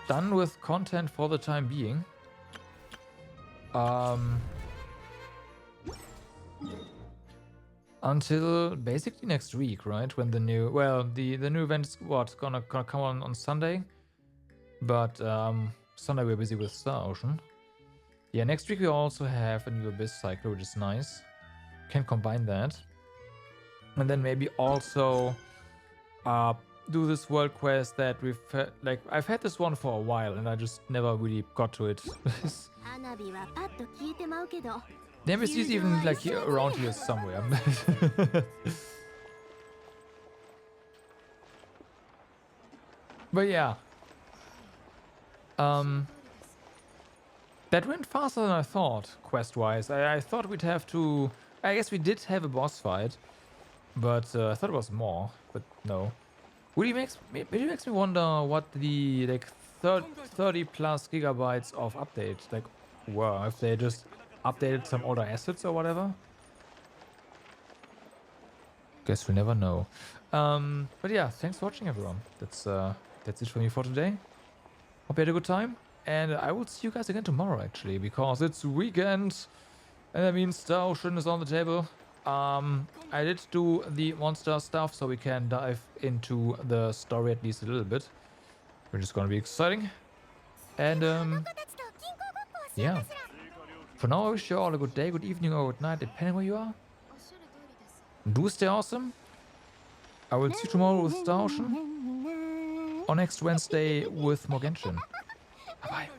done with content for the time being. Until basically next week, right? When the new, well, the new event is gonna come on Sunday. But Sunday we're busy with Star Ocean. Yeah, next week we also have a new Abyss cycle, which is nice. Can combine that. And then maybe also do this world quest that we've had, like I've had this one for a while and I just never really got to it. The NPC is even like here around here somewhere. But yeah. That went faster than I thought, quest-wise. I thought we'd have to... I guess we did have a boss fight. But I thought it was more. But no. Really makes me wonder what the like 30 plus gigabytes of updates like were. If they just updated some older assets or whatever. Guess we never know. But yeah, thanks for watching, everyone. That's it for me for today. Hope you had a good time. And I will see you guys again tomorrow, actually, because it's weekend. And that means Star Ocean is on the table. I did do the monster stuff, so we can dive into the story at least a little bit, which is gonna be exciting. And yeah. For now, I wish you all a good day, good evening, or good night, depending where you are. Do stay awesome. I will see you tomorrow with Star Ocean, or next Wednesday with more Genshin. Bye bye.